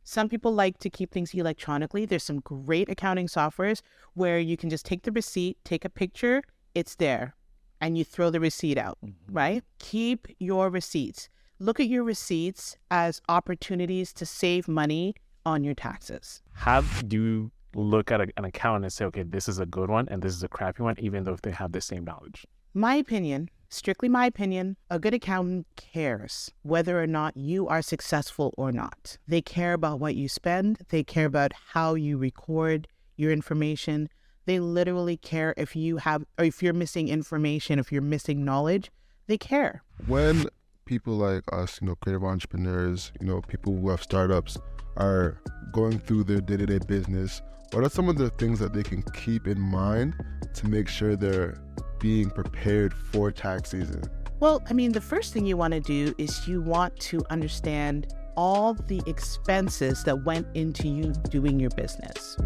Some people like to keep things electronically. There's some great accounting softwares where you can just take the receipt, take a picture, it's there, and you throw the receipt out, right? Keep your receipts. Look at your receipts as opportunities to save money on your taxes. How do you look at an account and say, okay, this is a good one and this is a crappy one, even though if they have the same knowledge? My opinion, strictly my opinion, a good accountant cares whether or not you are successful or not. They care about what you spend. They care about how you record your information. They literally care if you have, or if you're missing information, if you're missing knowledge, they care. When people like us, creative entrepreneurs, people who have startups are going through their day-to-day business, what are some of the things that they can keep in mind to make sure they're being prepared for tax season? Well, the first thing you want to do is you want to understand all the expenses that went into you doing your business.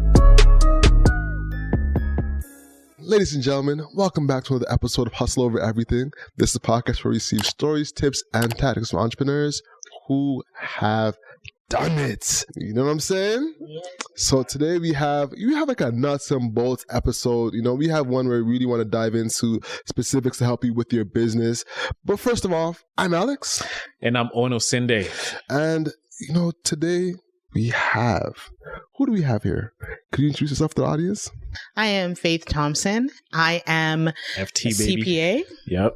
Ladies and gentlemen, welcome back to another episode of Hustle Over Everything. This is a podcast where we receive stories, tips, and tactics from entrepreneurs who have done it. You know what I'm saying? Yeah. So today we have like a nuts and bolts episode. We have one where we really want to dive into specifics to help you with your business. But first of all, I'm Alex. And I'm Ono Sinde. And, today who do we have here? Could you introduce yourself to the audience? I am Faith Thompson. I am FT baby. CPA. Yep.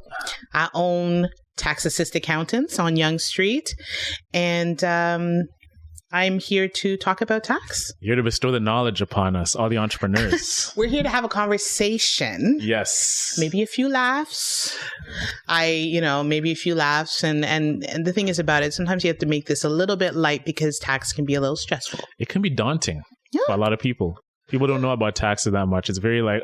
I own Tax Assist Accountants on Yonge Street. And I'm here to talk about tax. Here to bestow the knowledge upon us, all the entrepreneurs. We're here to have a conversation. Yes. Maybe a few laughs. Maybe a few laughs. And the thing is about it, sometimes you have to make this a little bit light because tax can be a little stressful. It can be daunting for a lot of people. People don't know about taxes that much. It's very like,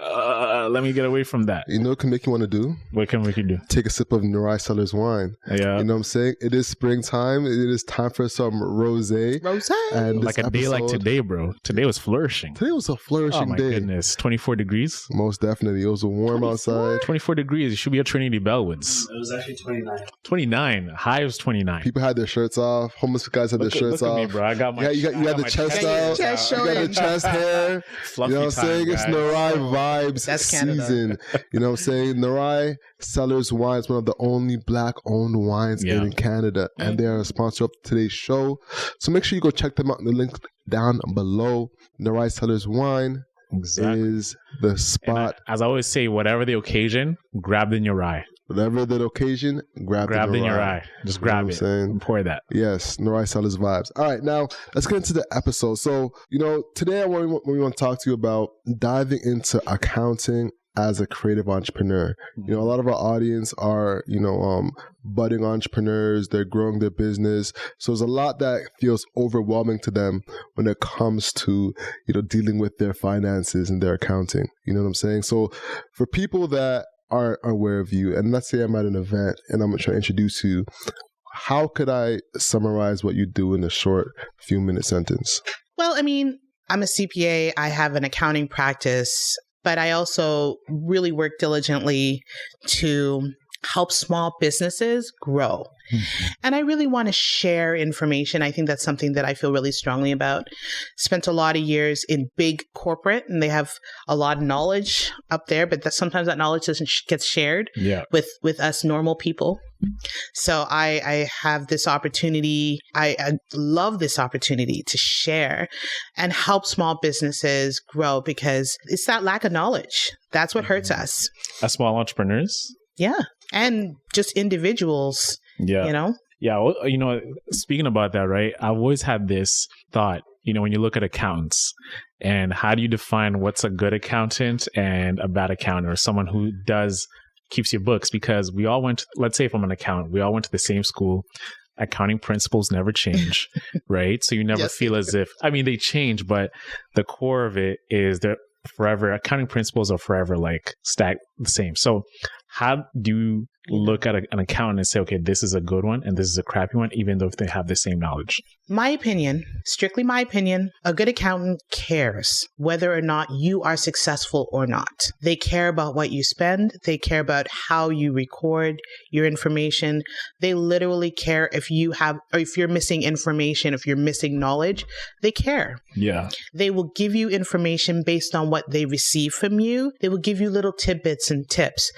let me get away from that. You know what can make you want to do? What can we do? Take a sip of Norai Cellar's wine. Yeah. You know what I'm saying? It is springtime. It is time for some rosé. And like a day like today, bro. Today was flourishing. Today was a flourishing day. Oh my goodness. 24 degrees? Most definitely. It was warm outside. 24 degrees. You should be at Trinity Bellwoods. It was actually 29. 29. High was 29. People had their shirts off. Homeless guys had their shirts off. Look at me, bro. I got my you got the chest out. You got the chest hair. Fluffy, you know what I'm saying? It's Norai vibes season. You know what I'm saying? Norai Cellar's Wine is one of the only Black-owned wines in Canada. And they are a sponsor of today's show. So make sure you go check them out in the link down below. Norai Cellar's Wine is the spot. As I always say, whatever the occasion, grab the Norai. Whatever the occasion, grab the Norai. Just grab it and pour that. Yes, Norai Sellers vibes. All right, now let's get into the episode. So, today we want to talk to you about diving into accounting as a creative entrepreneur. A lot of our audience are, budding entrepreneurs. They're growing their business. So there's a lot that feels overwhelming to them when it comes to, dealing with their finances and their accounting. You know what I'm saying? So for people that aren't aware of you, and let's say I'm at an event and I'm trying to introduce you, how could I summarize what you do in a short few minute sentence? Well, I'm a CPA. I have an accounting practice, but I also really work diligently to help small businesses grow. And I really want to share information. I think that's something that I feel really strongly about. Spent a lot of years in big corporate, and they have a lot of knowledge up there, but sometimes that knowledge doesn't get shared with us normal people. So I have this opportunity. I love this opportunity to share and help small businesses grow, because it's that lack of knowledge. That's what hurts us. As small entrepreneurs? Yeah. And just individuals. Yeah. Yeah. Speaking about that, right? I've always had this thought, when you look at accountants, and how do you define what's a good accountant and a bad accountant, or someone who keeps your books? Because we all let's say if I'm an accountant, we all went to the same school. Accounting principles never change, right? So you never feel as if, they change, but the core of it is that forever, accounting principles are forever stacked the same. So how do you look at an accountant and say, okay, this is a good one and this is a crappy one, even though if they have the same knowledge? My opinion, strictly my opinion, a good accountant cares whether or not you are successful or not. They care about what you spend. They care about how you record your information. They literally care if you have, or if you're missing information, if you're missing knowledge, they care. Yeah. They will give you information based on what they receive from you. They will give you little tidbits and tips.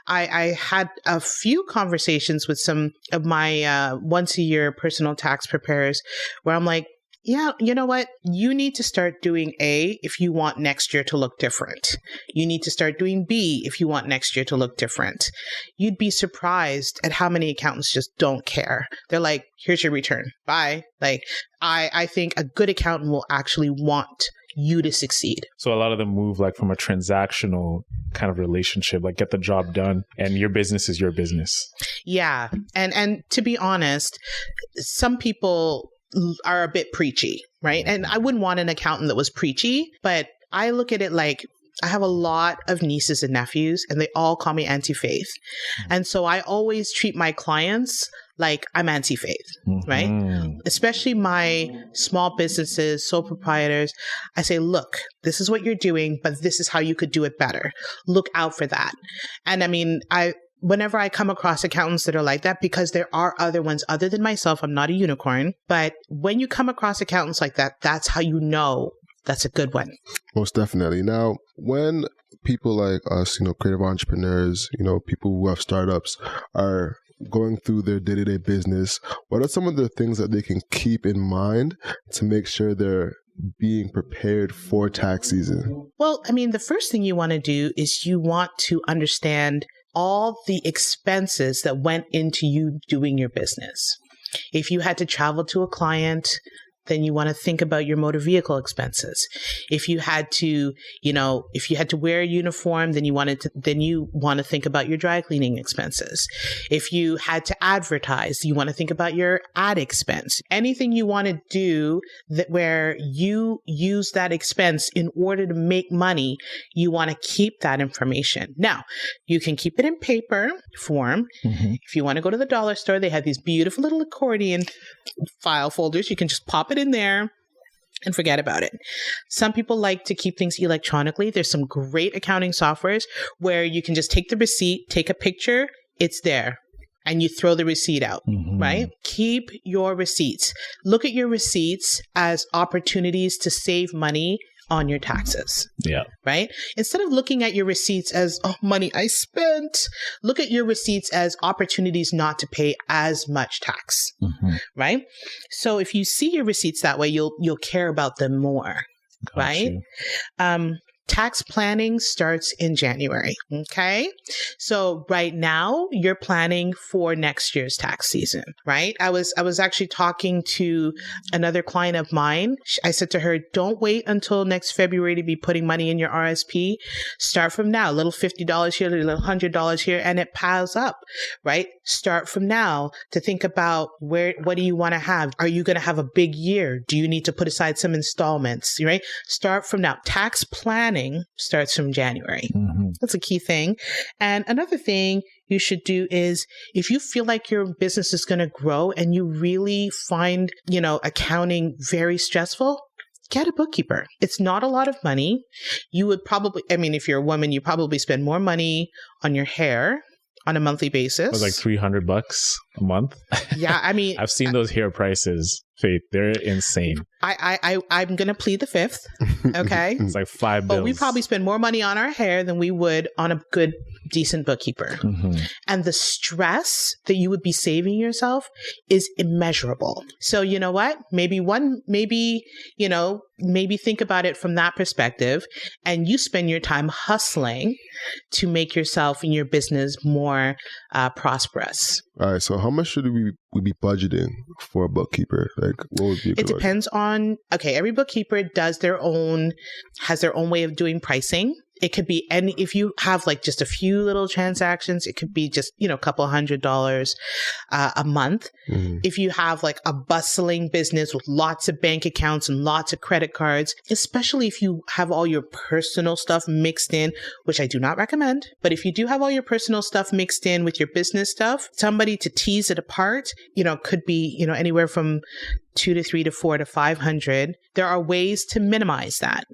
I had a few conversations with some of my once a year personal tax preparers where I'm like, yeah, you know what? You need to start doing A if you want next year to look different. You need to start doing B if you want next year to look different. You'd be surprised at how many accountants just don't care. They're like, here's your return. Bye. Like, I think a good accountant will actually want you to succeed. So a lot of them move like from a transactional kind of relationship, like get the job done and your business is your business. Yeah. And to be honest, some people are a bit preachy, right? And I wouldn't want an accountant that was preachy, but I look at it like I have a lot of nieces and nephews and they all call me anti-faith. And so I always treat my clients like I'm anti-faith, right? Especially my small businesses, sole proprietors. I say, look, this is what you're doing, but this is how you could do it better. Look out for that. And I mean, whenever I come across accountants that are like that, because there are other ones other than myself, I'm not a unicorn, but when you come across accountants like that, that's how you know that's a good one. Most definitely. Now, when people like us, creative entrepreneurs, people who have startups are going through their day-to-day business, what are some of the things that they can keep in mind to make sure they're being prepared for tax season? Well, I mean, the first thing you want to do is you want to understand all the expenses that went into you doing your business. If you had to travel to a client, then you want to think about your motor vehicle expenses. If you had to, if you had to wear a uniform, then you want to think about your dry cleaning expenses. If you had to advertise, you want to think about your ad expense. Anything you want to do that where you use that expense in order to make money, you want to keep that information. Now, you can keep it in paper form. If you want to go to the dollar store, they have these beautiful little accordion file folders. You can just pop it in there and forget about it. Some people like to keep things electronically. There's some great accounting softwares where you can just take the receipt, take a picture, it's there, and you throw the receipt out, right? Keep your receipts. Look at your receipts as opportunities to save money on your taxes. Yeah. Right? Instead of looking at your receipts as, oh, money I spent, look at your receipts as opportunities not to pay as much tax. Right? So if you see your receipts that way, you'll care about them more. Got right? You. Tax planning starts in January. Okay. So right now you're planning for next year's tax season, right? I was actually talking to another client of mine. I said to her, don't wait until next February to be putting money in your RSP. Start from now, a little $50 here, a little $100 here, and it piles up, right? Start from now to think about what do you want to have? Are you going to have a big year? Do you need to put aside some installments, right? Start from now. Tax planning starts from January. That's a key thing. And another thing you should do is if you feel like your business is going to grow and you really find, accounting very stressful, get a bookkeeper. It's not a lot of money. You would probably, if you're a woman, you probably spend more money on your hair on a monthly basis. It was like $300 a month. Yeah, I've seen those hair prices, Faith. They're insane. I'm gonna plead the fifth. Okay, it's like $5 bills. But we probably spend more money on our hair than we would on a good, decent bookkeeper. And the stress that you would be saving yourself is immeasurable. So you know what? Maybe think about it from that perspective, and you spend your time hustling to make yourself and your business more prosperous. All right. So how much should we be budgeting for a bookkeeper? Like, what would be a good It depends on, every bookkeeper has their own way of doing pricing. It could be if you have like just a few little transactions, it could be just, a couple $100 a month. If you have like a bustling business with lots of bank accounts and lots of credit cards, especially if you have all your personal stuff mixed in, which I do not recommend, but if you do have all your personal stuff mixed in with your business stuff, somebody to tease it apart, could be, anywhere from 2 to 3 to 4 to 500. There are ways to minimize that.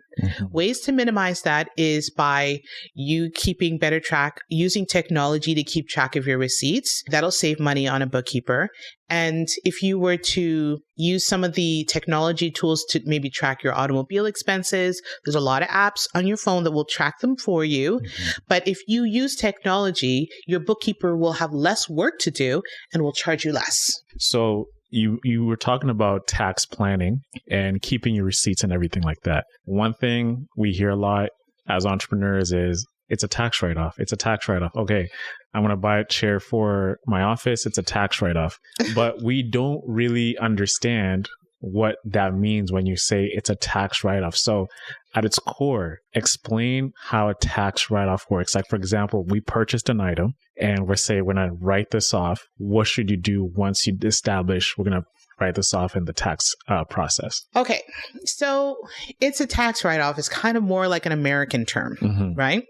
Ways to minimize that is by you keeping better track, using technology to keep track of your receipts. That'll save money on a bookkeeper. And if you were to use some of the technology tools to maybe track your automobile expenses, there's a lot of apps on your phone that will track them for you. But if you use technology, your bookkeeper will have less work to do and will charge you less. So you were talking about tax planning and keeping your receipts and everything like that. One thing we hear a lot as entrepreneurs is it's a tax write-off. It's a tax write-off. Okay, I'm going to buy a chair for my office. It's a tax write-off. But we don't really understand what that means when you say it's a tax write-off. So at its core, explain how a tax write-off works. Like, for example, we purchased an item and we're saying we're going to write this off. What should you do once you establish we're going to write this off in the tax process? Okay, so it's a tax write-off. It's kind of more like an American term, right?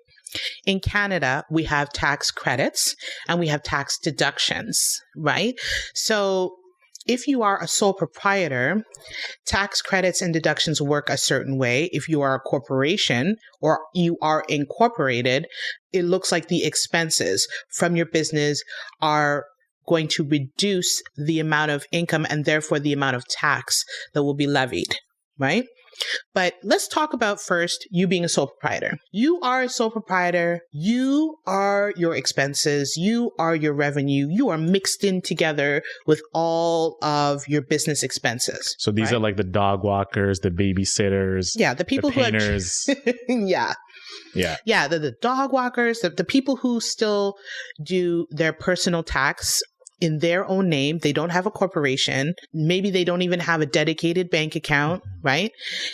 In Canada, we have tax credits and we have tax deductions, right? So if you are a sole proprietor, tax credits and deductions work a certain way. If you are a corporation or you are incorporated, it looks like the expenses from your business are going to reduce the amount of income and therefore the amount of tax that will be levied, right? But let's talk about first you being a sole proprietor. You are a sole proprietor. You are your expenses. You are your revenue. You are mixed in together with all of your business expenses. So these are like the dog walkers, the babysitters, the people the painters. The dog walkers, the people who still do their personal tax in their own name. They don't have a corporation. Maybe they don't even have a dedicated bank account, right?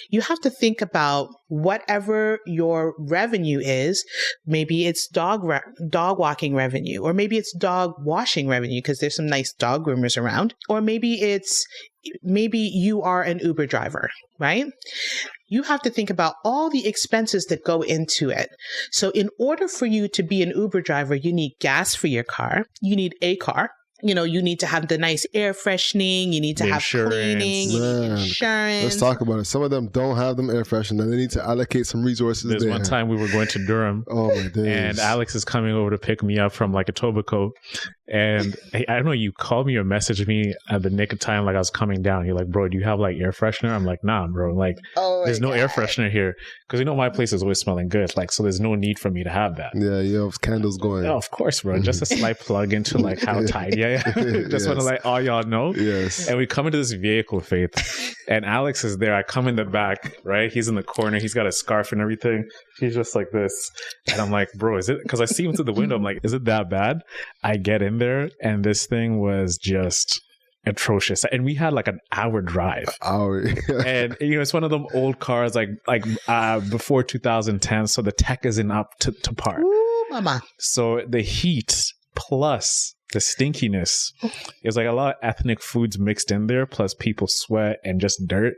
You have to think about whatever your revenue is. Maybe it's dog walking revenue, or maybe it's dog washing revenue because there's some nice dog groomers around, or maybe you are an Uber driver, right? You have to think about all the expenses that go into it. So in order for you to be an Uber driver, you need gas for your car. You need a car. You need to have the nice air freshening. You need to have cleaning. You need insurance. Let's talk about it. Some of them don't have them air freshening. They need to allocate some resources. There's one time we were going to Durham. Oh my days. And Alex is coming over to pick me up from like Etobicoke. And I don't know, you called me or messaged me at the nick of time like I was coming down. You're like, bro, do you have like air freshener? I'm like, nah, bro. Like, there's no air freshener here. Because my place is always smelling good. Like, so there's no need for me to have that. Yeah, you have candles going. Oh, of course, bro. Just a slight plug into like how tidy I am. Just want to let all y'all know. Yes. And we come into this vehicle, Faith. And Alex is there. I come in the back, right? He's in the corner. He's got a scarf and everything. He's just like this. And I'm like, bro, is it? Because I see him through the window. I'm like, is it that bad? I get in there and this thing was just atrocious. And we had like an hour drive. And it's one of them old cars like before 2010. So the tech isn't up to par. Ooh, mama. So the heat plus the stinkiness, there's like a lot of ethnic foods mixed in there, plus people sweat and just dirt.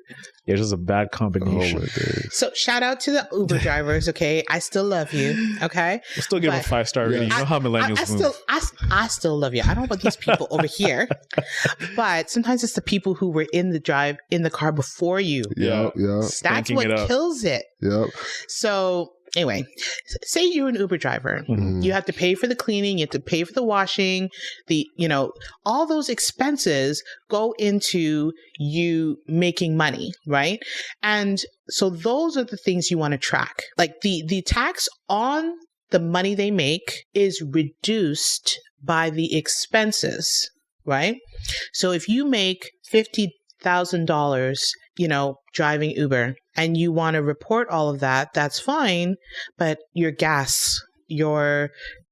It's just a bad combination. Oh my days. So shout out to the Uber drivers, okay? I still love you, okay? We'll still give them a 5-star rating. You know how millennials move. I still love you. I don't know about these people over here, but sometimes it's the people who were in the car before you. Yeah. That's what kills it. Yep. So anyway, say you're an Uber driver. Mm-hmm. You have to pay for the cleaning, you have to pay for the washing, all those expenses go into you making money, right? And so those are the things you want to track. Like the tax on the money they make is reduced by the expenses, right? So if you make $50,000, driving Uber, and you want to report all of that, that's fine. But your gas, your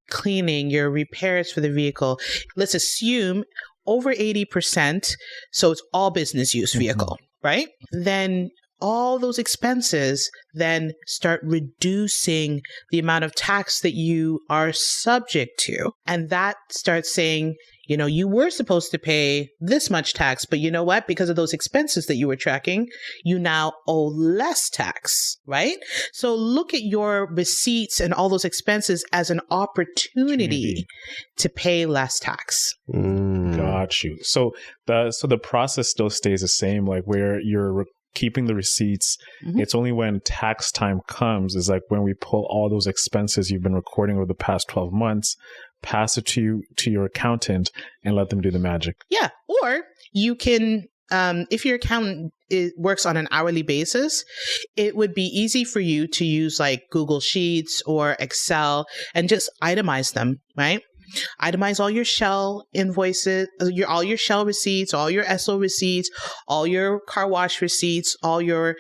cleaning, your repairs for the vehicle, let's assume over 80%. So it's all business use vehicle, right? Then all those expenses then start reducing the amount of tax that you are subject to. And that starts saying, you were supposed to pay this much tax, but you know what? Because of those expenses that you were tracking, you now owe less tax, right? So look at your receipts and all those expenses as an opportunity to pay less tax. Got you. So the process still stays the same, like where you're keeping the receipts. It's only when tax time comes is like when we pull all those expenses you've been recording over the past 12 months, pass it to your accountant and let them do the magic. Yeah. Or you can, if your accountant works on an hourly basis, it would be easy for you to use like Google Sheets or Excel and just itemize them, right? Itemize all your Shell invoices, all your Shell receipts, all your Esso receipts, all your car wash receipts, all your,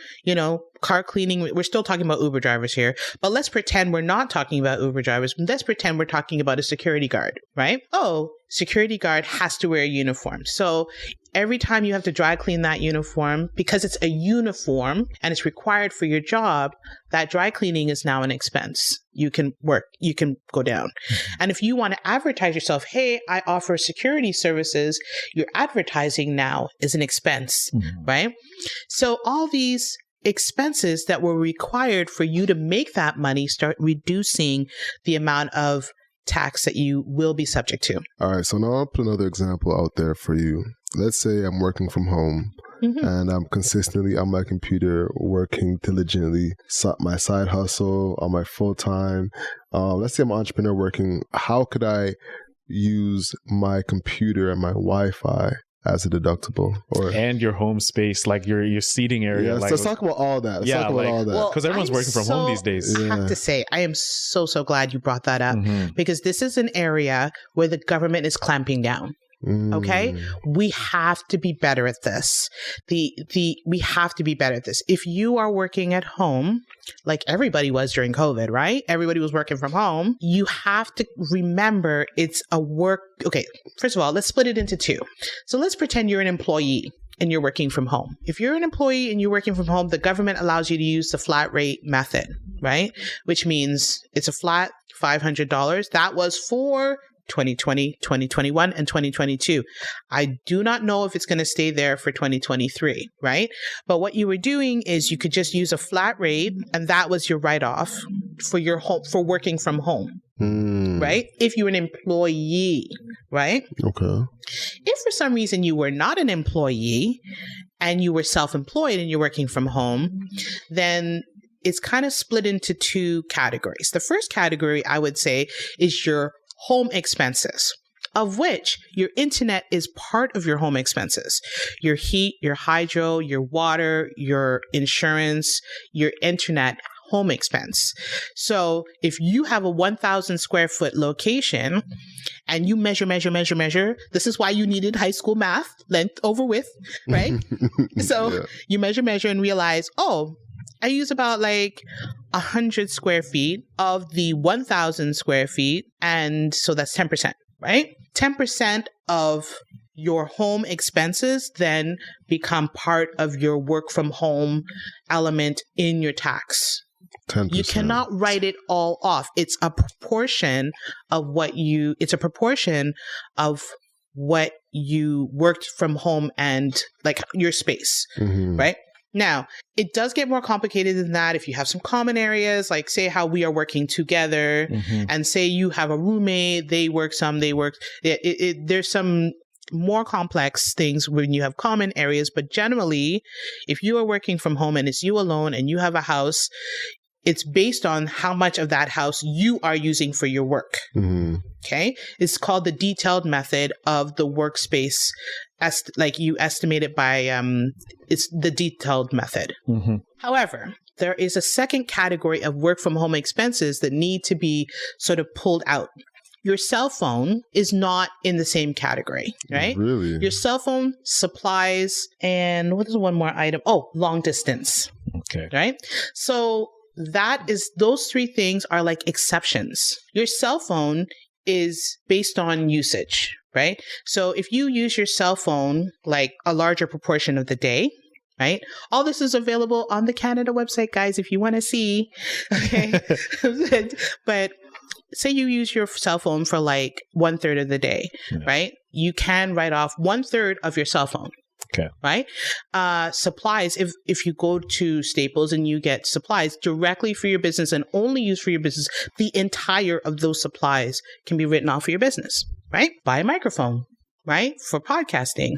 car cleaning. We're still talking about Uber drivers here, but let's pretend we're not talking about Uber drivers. Let's pretend we're talking about a security guard, right? Oh, security guard has to wear a uniform. So every time you have to dry clean that uniform, because it's a uniform and it's required for your job, that dry cleaning is now an expense. You can go down. And if you want to advertise yourself, hey, I offer security services, your advertising now is an expense, right? So all these expenses that were required for you to make that money start reducing the amount of tax that you will be subject to. All right. So now I'll put another example out there for you. Let's say I'm working from home and I'm consistently on my computer working diligently, my side hustle on my full time. Let's say I'm an entrepreneur working. How could I use my computer and my Wi-Fi as a deductible, and your home space, like your seating area? Yeah, let's talk about all that. Because everyone's working from home these days. I have to say, I am so glad you brought that up, because this is an area where the government is clamping down. Okay, we have to be better at this. We have to be better at this. If you are working at home, like everybody was during COVID, right? Everybody was working from home. You have to remember it's a work. Okay, first of all, let's split it into two. So let's pretend you're an employee and you're working from home. If you're an employee and you're working from home, the government allows you to use the flat rate method, right? Which means it's a flat $500. That was for 2020, 2021, and 2022. I do not know if it's going to stay there for 2023, right? But what you were doing is you could just use a flat rate, and that was your write-off for your home, for working from home, right? If you're an employee, right? Okay. If for some reason you were not an employee and you were self-employed and you're working from home, then it's kind of split into two categories. The first category, I would say, is your home expenses, of which your internet is part of your home expenses. Your heat, your hydro, your water, your insurance, your internet home expense. So if you have a 1,000 square foot location and you measure, this is why you needed high school math, length over width, right? So you measure and realize, oh, I use about like 100 square feet of the 1,000 square feet. And so that's 10%, right? 10% of your home expenses then become part of your work from home element in your tax. 10%. You cannot write it all off. It's a proportion of what you worked from home and like your space, right? Now, it does get more complicated than that if you have some common areas, like say how we are working together and say you have a roommate, there's some more complex things when you have common areas. But generally, if you are working from home and it's you alone and you have a house, it's based on how much of that house you are using for your work. Okay. It's called the detailed method of the workspace. Like you estimate it by, it's the detailed method. However, there is a second category of work from home expenses that need to be sort of pulled out. Your cell phone is not in the same category, right? Really? Your cell phone, supplies, and what is one more item? Oh, long distance. Okay. Right? So those three things are like exceptions. Your cell phone is based on usage, right? So if you use your cell phone like a larger proportion of the day, right? All this is available on the Canada website, guys, if you want to see. Okay. But say you use your cell phone for like 1/3 of the day, right? You can write off 1/3 of your cell phone. Okay. Right? Supplies, if you go to Staples and you get supplies directly for your business and only use for your business, the entire of those supplies can be written off for your business, right? Buy a microphone, right? For podcasting.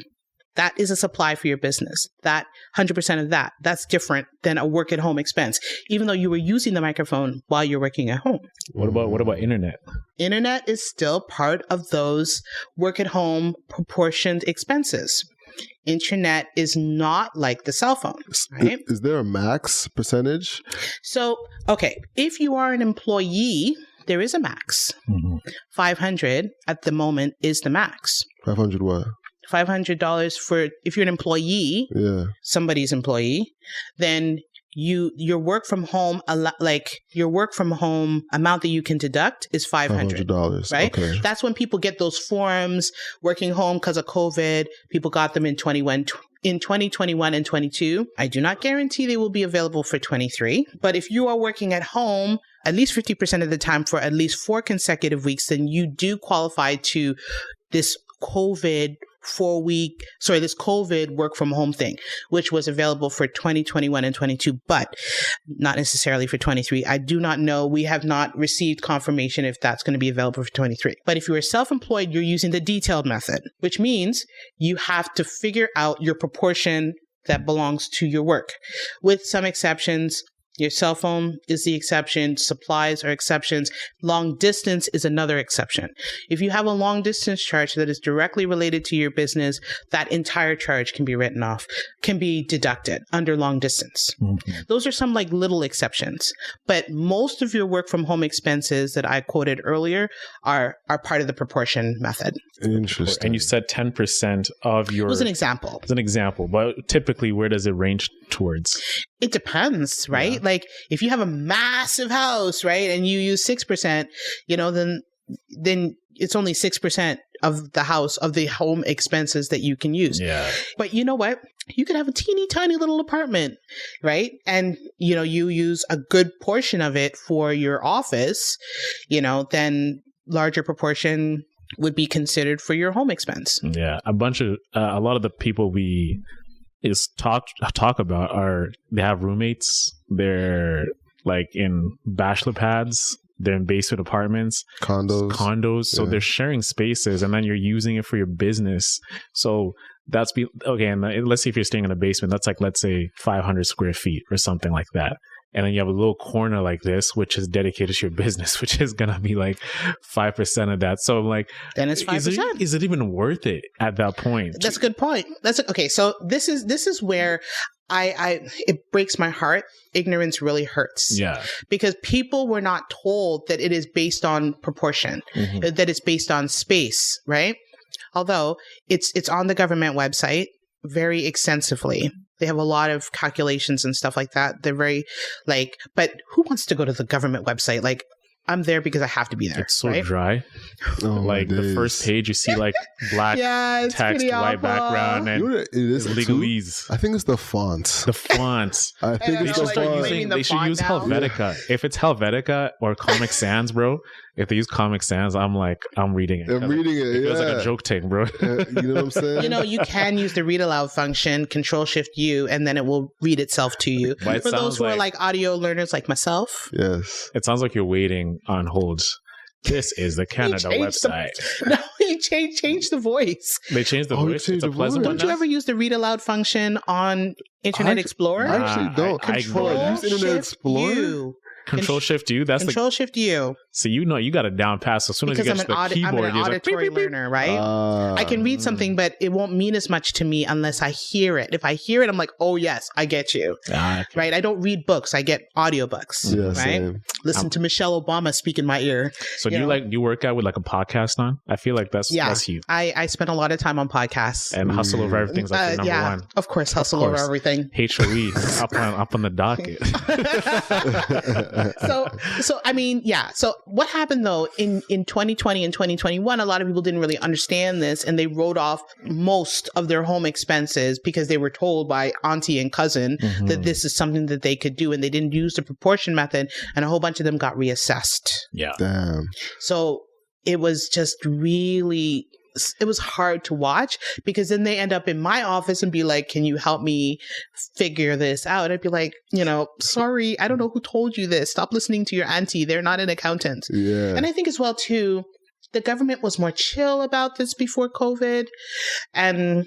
That is a supply for your business. That 100% of that's different than a work at home expense, even though you were using the microphone while you're working at home. What about internet? Internet is still part of those work at home proportioned expenses. Internet is not like the cell phone, right? Is there a max percentage? So, okay, if you are an employee, there is a max. Mm-hmm. $500 at the moment is the max. 500 what? $500 for if you're an employee, somebody's employee, then your work from home amount that you can deduct is $500, right? Okay. That's when people get those forms working home because of COVID. People got them in 2021 and 22. I do not guarantee they will be available for 23. But if you are working at home at least 50% of the time for at least 4 consecutive weeks, then you do qualify to this COVID this COVID work from home thing, which was available for 2021 and 22, but not necessarily for 23. I do not know. We have not received confirmation if that's going to be available for 23. But if you are self-employed, you're using the detailed method, which means you have to figure out your proportion that belongs to your work. With some exceptions, your cell phone is the exception. Supplies are exceptions. Long distance is another exception. If you have a long distance charge that is directly related to your business, that entire charge can be written off, can be deducted under long distance. Mm-hmm. Those are some like little exceptions. But most of your work from home expenses that I quoted earlier are part of the proportion method. Interesting. And you said 10% of your... It was an example. It's an example. But typically, where does it range towards? It depends, right? Yeah. Like if you have a massive house, right, and you use 6%, then it's only 6% of the house, of the home expenses that you can use. Yeah. But you know what? You could have a teeny tiny little apartment, right? And, you use a good portion of it for your office, then larger proportion would be considered for your home expense. Yeah. A lot of the people we talk about they have roommates. They're like in bachelor pads. They're in basement apartments, condos. So they're sharing spaces, and then you're using it for your business. So okay. And let's say if you're staying in a basement, that's like, let's say 500 square feet or something like that. And then you have a little corner like this, which is dedicated to your business, which is going to be like 5% of that. So I'm like, then it's 5%. Is it even worth it at that point? That's a good point. Okay. So this is where it breaks my heart. Ignorance really hurts. Yeah. Because people were not told that it is based on proportion, that it's based on space, right? Although it's on the government website very extensively. They have a lot of calculations and stuff like that. They're very but who wants to go to the government website? Like, I'm there because I have to be there. It's so right? dry. Like the first page, you see like black text, white background, and legalese. I think it's the fonts. The fonts. I think it's the fonts. They should use Helvetica. If it's Helvetica or Comic Sans, bro. If they use Comic Sans, I'm reading it. I'm reading it. It feels like a joke thing, bro. You know what I'm saying? You can use the read aloud function, Control-Shift-U, and then it will read itself to you. For those who are like audio learners like myself. Yes. It sounds like you're waiting on hold. This is the Canada website. No, he changed the voice. They changed the voice. It's a pleasant one. Don't you ever use the read aloud function on Internet Explorer? I actually don't. Use Internet Explorer. Control-Shift-U. That's Control-Shift-U. So you got it down pat. So as soon as you get to the keyboard, I'm an auditory learner, right? I can read something, but it won't mean as much to me unless I hear it. If I hear it, I'm like, oh yes, I get you. Okay. Right? I don't read books. I get audiobooks. Yeah, right? Same. Listen to Michelle Obama speak in my ear. So do you work out with like a podcast on? I feel like that's you. I spend a lot of time on podcasts. And Hustle Over Everything's like your number one. Of course, Hustle Over Everything. HOE up on the docket. So I mean, yeah. So what happened though in 2020 and 2021, a lot of people didn't really understand this, and they wrote off most of their home expenses because they were told by auntie and cousin that this is something that they could do, and they didn't use the proportion method, and a whole bunch of them got reassessed. Yeah. Damn. So it was just really, it was hard to watch, because then they end up in my office and be like, can you help me figure this out? I'd be like, sorry, I don't know who told you this. Stop listening to your auntie. They're not an accountant. Yeah. And I think as well, too, the government was more chill about this before COVID. And,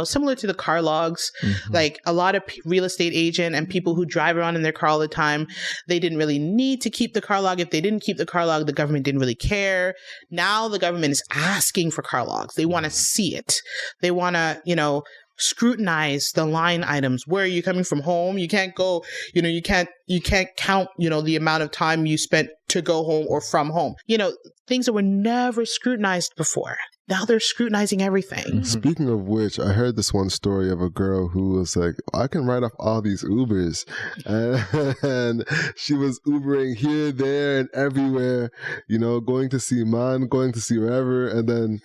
similar to the car logs, like a lot of real estate agent and people who drive around in their car all the time, they didn't really need to keep the car log. If they didn't keep the car log, the government didn't really care. Now the government is asking for car logs. They want to see it. They want to, scrutinize the line items. Where are you coming from home? You can't go, you can't count, the amount of time you spent to go home or from home. Things that were never scrutinized before. Now they're scrutinizing everything. Speaking of which, I heard this one story of a girl who was like, I can write off all these Ubers. And she was Ubering here, there, and everywhere, going to see man, going to see wherever. And then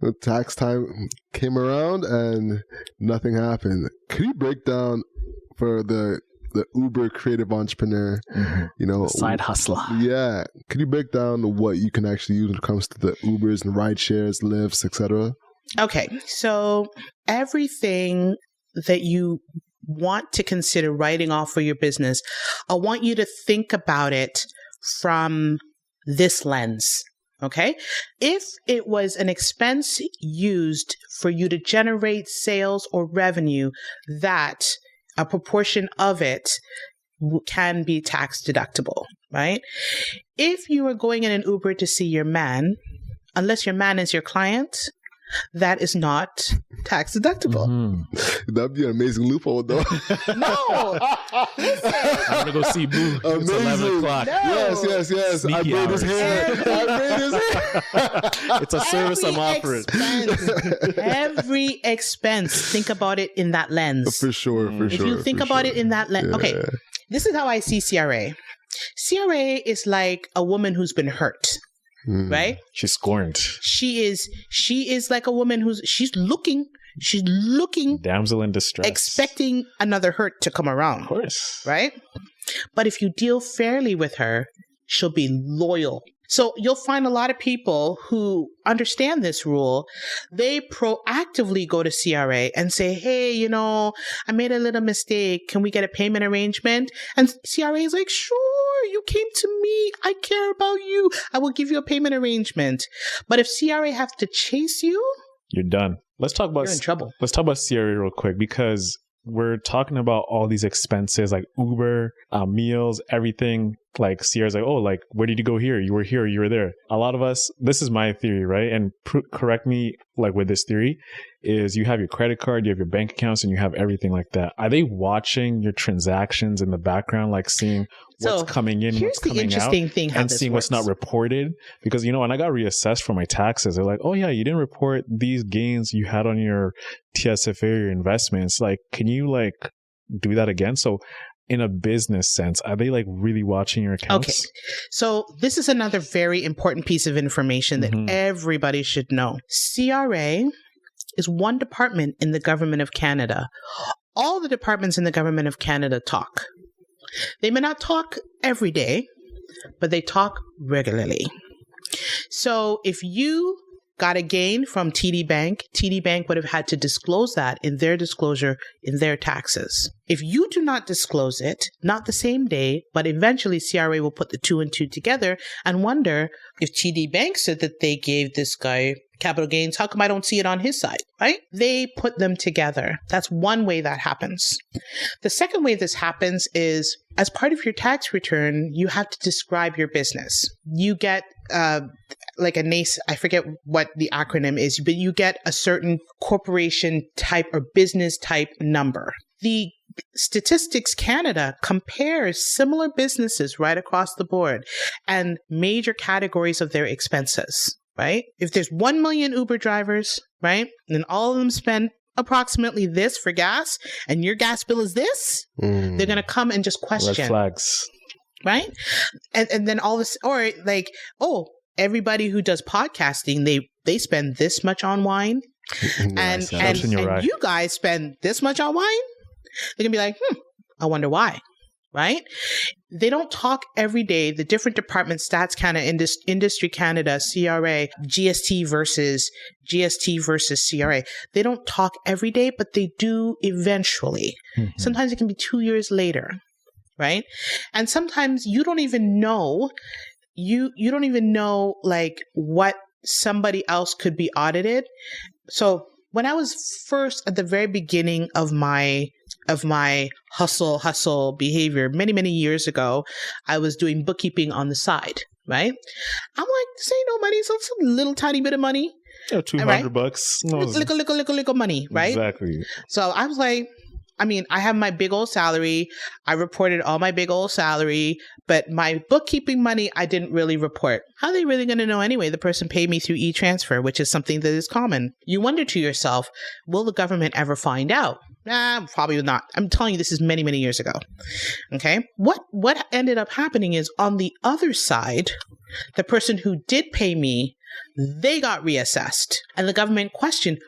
the tax time came around and nothing happened. Could you break down for the Uber creative entrepreneur, side hustler? Yeah. Could you break down what you can actually use when it comes to the Ubers and ride shares, Lyfts, etc.? Okay. So everything that you want to consider writing off for your business, I want you to think about it from this lens. Okay. If it was an expense used for you to generate sales or revenue, that a proportion of it can be tax deductible, right? If you are going in an Uber to see your man, unless your man is your client, that is not tax deductible. That'd be an amazing loophole, though. No! Listen. I'm going to go see Boo. It's 11 o'clock. No. Yes. Sneaky I braid his hair. It's a service I'm offering. Every expense, think about it in that lens. For sure. If you think about it in that lens. Yeah. Okay, this is how I see CRA. CRA is like a woman who's been hurt. Right? She's scorned. She is like a woman she's looking damsel in distress, expecting another hurt to come around. Of course. Right? But if you deal fairly with her, she'll be loyal. So you'll find a lot of people who understand this rule. They proactively go to CRA and say, hey, I made a little mistake. Can we get a payment arrangement? And CRA is like, sure, you came to me. I care about you. I will give you a payment arrangement. But if CRA have to chase you, you're done. You're in trouble. Let's talk about CRA real quick, because we're talking about all these expenses like Uber, meals, everything. Like CRA's like, oh, like, where did you go here? You were here, you were there. A lot of us, this is my theory, right? And correct me, like, with this theory, is you have your credit card, you have your bank accounts, and you have everything like that. Are they watching your transactions in the background, like seeing what's coming in, what's coming out, and seeing what's not reported? Because, when I got reassessed for my taxes, they're like, oh yeah, you didn't report these gains you had on your TSFA or your investments. Like, can you do that again? So in a business sense, are they really watching your accounts? Okay. So this is another very important piece of information that everybody should know. CRA is one department in the government of Canada. All the departments in the government of Canada talk. They may not talk every day, but they talk regularly. So if you got a gain from TD Bank would have had to disclose that in their disclosure in their taxes. If you do not disclose it, not the same day, but eventually CRA will put the 2 and 2 together and wonder, if TD Bank said that they gave this guy capital gains, how come I don't see it on his side, right? They put them together. That's one way that happens. The second way this happens is, as part of your tax return, you have to describe your business. You get like a NACE, I forget what the acronym is, but you get a certain corporation type or business type number. The Statistics Canada compares similar businesses right across the board and major categories of their expenses, right? If there's 1 million Uber drivers, right, and all of them spend approximately this for gas, and your gas bill is this, they're going to come and just question. Red flags. right? And then all this, or like, oh, everybody who does podcasting, they spend this much on wine. And you guys spend this much on wine. They're gonna be like, I wonder why, right? They don't talk every day. The different departments, Stats Canada, Industry Canada, CRA, GST versus CRA. They don't talk every day, but they do eventually. Sometimes it can be 2 years later, right? And sometimes you don't even know. You don't even know like what somebody else could be audited. So when I was first at the very beginning of my hustle behavior many years ago, I was doing bookkeeping on the side, right? I'm like, this ain't no money. So it's a little tiny bit of money. Yeah, $200. No, little money, right? Exactly. So I was like, I mean, I have my big old salary. I reported all my big old salary, but my bookkeeping money, I didn't really report. How are they really going to know anyway? The person paid me through e-transfer, which is something that is common. You wonder to yourself, will the government ever find out? Probably not. I'm telling you, this is many years ago. Okay. What ended up happening is on the other side, the person who did pay me, they got reassessed, and the government questioned,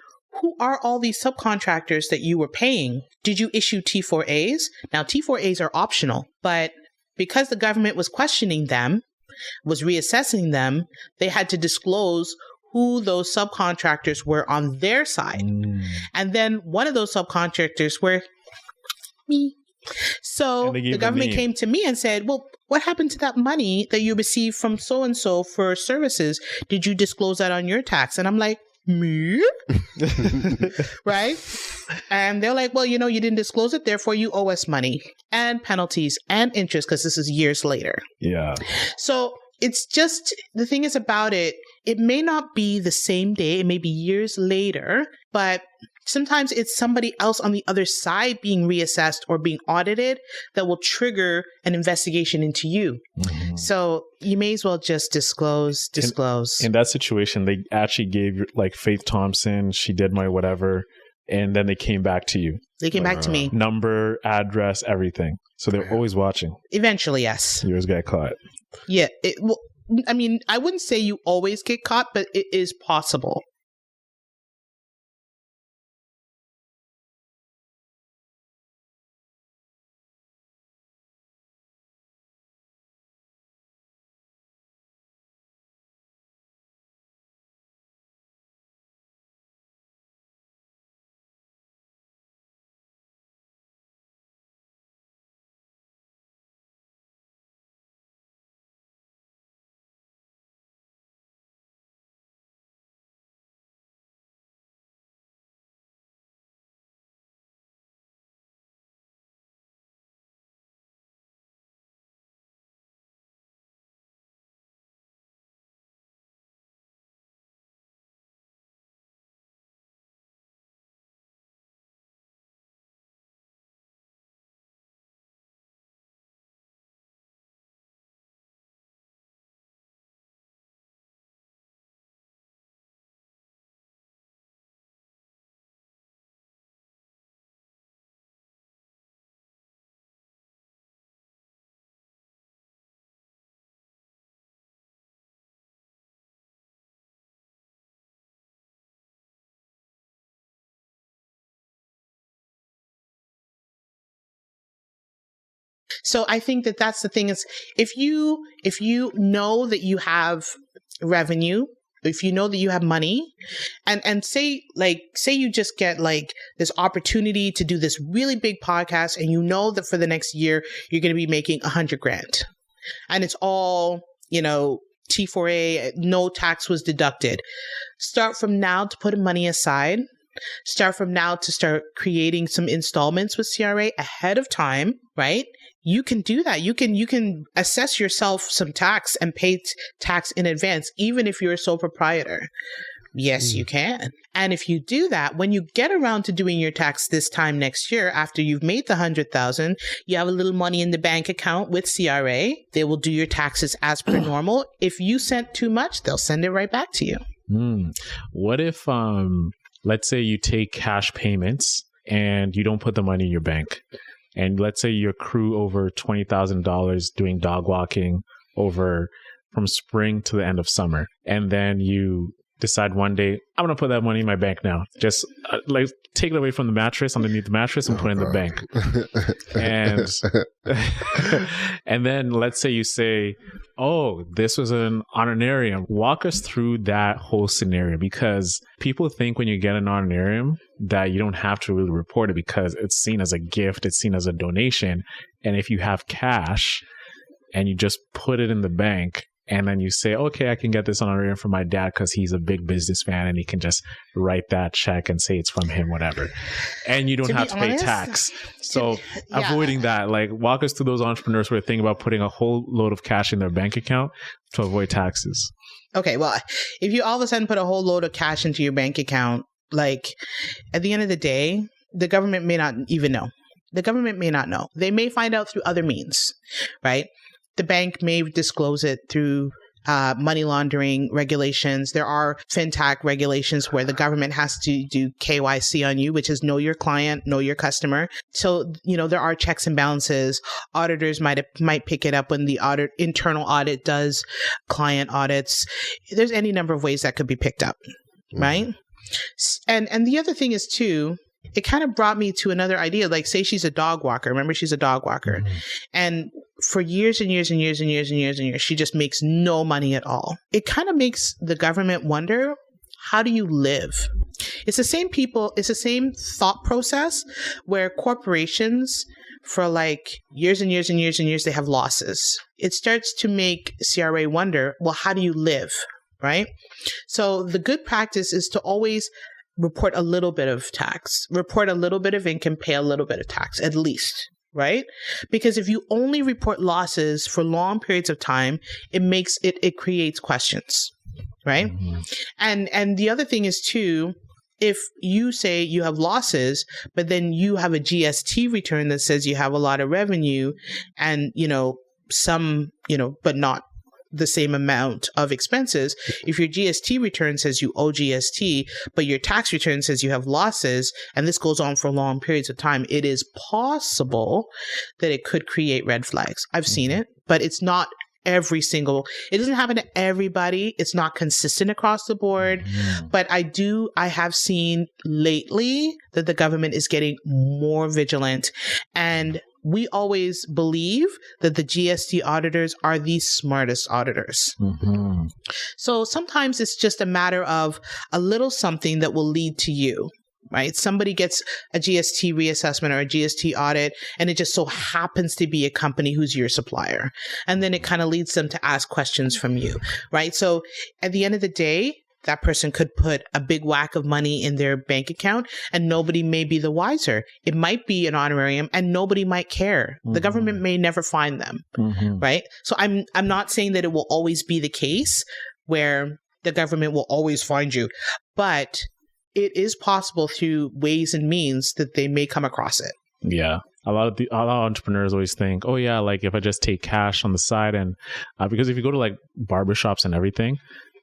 who are all these subcontractors that you were paying? Did you issue T4As? Now, T4As are optional, but because the government was questioning them, was reassessing them, they had to disclose who those subcontractors were on their side. And then one of those subcontractors were me. So the government came to me and said, well, what happened to that money that you received from so-and-so for services? Did you disclose that on your tax? And I'm like, me? Right? And they're like, well, you didn't disclose it, therefore you owe us money and penalties and interest because this is years later. Yeah. So it's just, the thing is about it, it may not be the same day, it may be years later, but sometimes it's somebody else on the other side being reassessed or being audited that will trigger an investigation into you. So you may as well just disclose. In that situation, they actually gave like Faith Thompson, she did my whatever, and then they came back to you. They came back to me. Number, address, everything. So they're always watching. Eventually, yes. You always get caught. Yeah. I mean, I wouldn't say you always get caught, but it is possible. So I think that that's the thing is if you know that you have revenue, if you know that you have money and say you just get like this opportunity to do this really big podcast and you know that for the next year, you're going to be making $100,000 and it's all, T4A, no tax was deducted. Start from now to put money aside. Start from now to start creating some installments with CRA ahead of time, right? You can do that. You can assess yourself some tax and pay tax in advance, even if you're a sole proprietor. Yes, you can. And if you do that, when you get around to doing your tax this time next year, after you've made the $100,000, you have a little money in the bank account with CRA. They will do your taxes as per normal. If you sent too much, they'll send it right back to you. What if, let's say you take cash payments and you don't put the money in your bank? and let's say you accrue over $20,000 doing dog walking over from spring to the end of summer, and then you decide one day, I'm going to put that money in my bank now. Just like take it away from the mattress, underneath the mattress, and put it in the bank. And then let's say you say, oh, this was an honorarium. Walk us through that whole scenario, because people think when you get an honorarium that you don't have to really report it because it's seen as a gift, it's seen as a donation. And if you have cash and you just put it in the bank, and then you say, okay, I can get this honorarium from my dad because he's a big businessman and he can just write that check and say it's from him, whatever. And you don't have to pay tax. So avoiding that, like walk us through those entrepreneurs who are thinking about putting a whole load of cash in their bank account to avoid taxes. Okay, well, if you all of a sudden put a whole load of cash into your bank account, like at the end of the day, the government may not even know. The government may not know. They may find out through other means, right? The bank may disclose it through money laundering regulations. There are fintech regulations where the government has to do KYC on you, which is know your client, know your customer. So, there are checks and balances. Auditors might pick it up when the internal audit does client audits. There's any number of ways that could be picked up, right? And the other thing is too, it kind of brought me to another idea. Like, say she's a dog walker. Remember, she's a dog walker. Mm-hmm. And for years and years and years and years and years and years, she just makes no money at all. It kind of makes the government wonder, how do you live? It's the same people. It's the same thought process where corporations, for like years and years and years and years, they have losses. It starts to make CRA wonder, well, how do you live? Right? So the good practice is to always report a little bit of tax, report a little bit of income, pay a little bit of tax, at least, right? Because if you only report losses for long periods of time, it creates questions, right? Mm-hmm. And the other thing is too, if you say you have losses, but then you have a GST return that says you have a lot of revenue and, some, but not the same amount of expenses. If your GST return says you owe GST, but your tax return says you have losses, and this goes on for long periods of time, it is possible that it could create red flags. I've seen it, but it's not it doesn't happen to everybody. It's not consistent across the board, but I have seen lately that the government is getting more vigilant, and we always believe that the GST auditors are the smartest auditors. Mm-hmm. So sometimes it's just a matter of a little something that will lead to you, right? Somebody gets a GST reassessment or a GST audit, and it just so happens to be a company who's your supplier. And then it kind of leads them to ask questions from you, right? So at the end of the day, that person could put a big whack of money in their bank account and nobody may be the wiser. It might be an honorarium and nobody might care. Mm-hmm. The government may never find them, right? So I'm not saying that it will always be the case where the government will always find you, but it is possible through ways and means that they may come across it. Yeah. A lot of entrepreneurs always think, oh yeah, like if I just take cash on the side and because if you go to like barbershops and everything,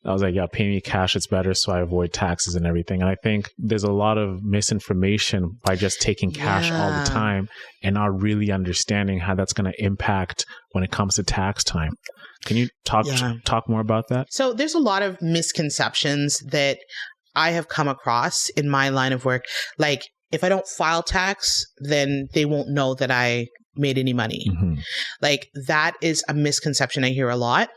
I was like, yeah, pay me cash, it's better so I avoid taxes and everything. And I think there's a lot of misinformation by just taking cash all the time and not really understanding how that's going to impact when it comes to tax time. Can you talk more about that? So there's a lot of misconceptions that I have come across in my line of work. Like, if I don't file tax, then they won't know that I made any money. Mm-hmm. Like, that is a misconception I hear a lot.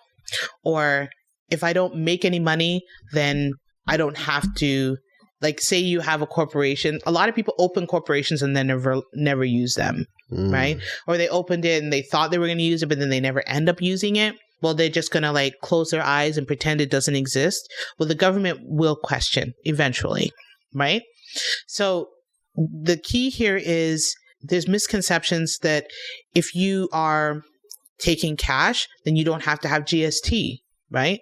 Or if I don't make any money, then I don't have to, like, say you have a corporation. A lot of people open corporations and then never use them, right? Or they opened it and they thought they were going to use it, but then they never end up using it. Well, they're just going to like close their eyes and pretend it doesn't exist. Well, the government will question eventually, right? So the key here is there's misconceptions that if you are taking cash, then you don't have to have GST. Right?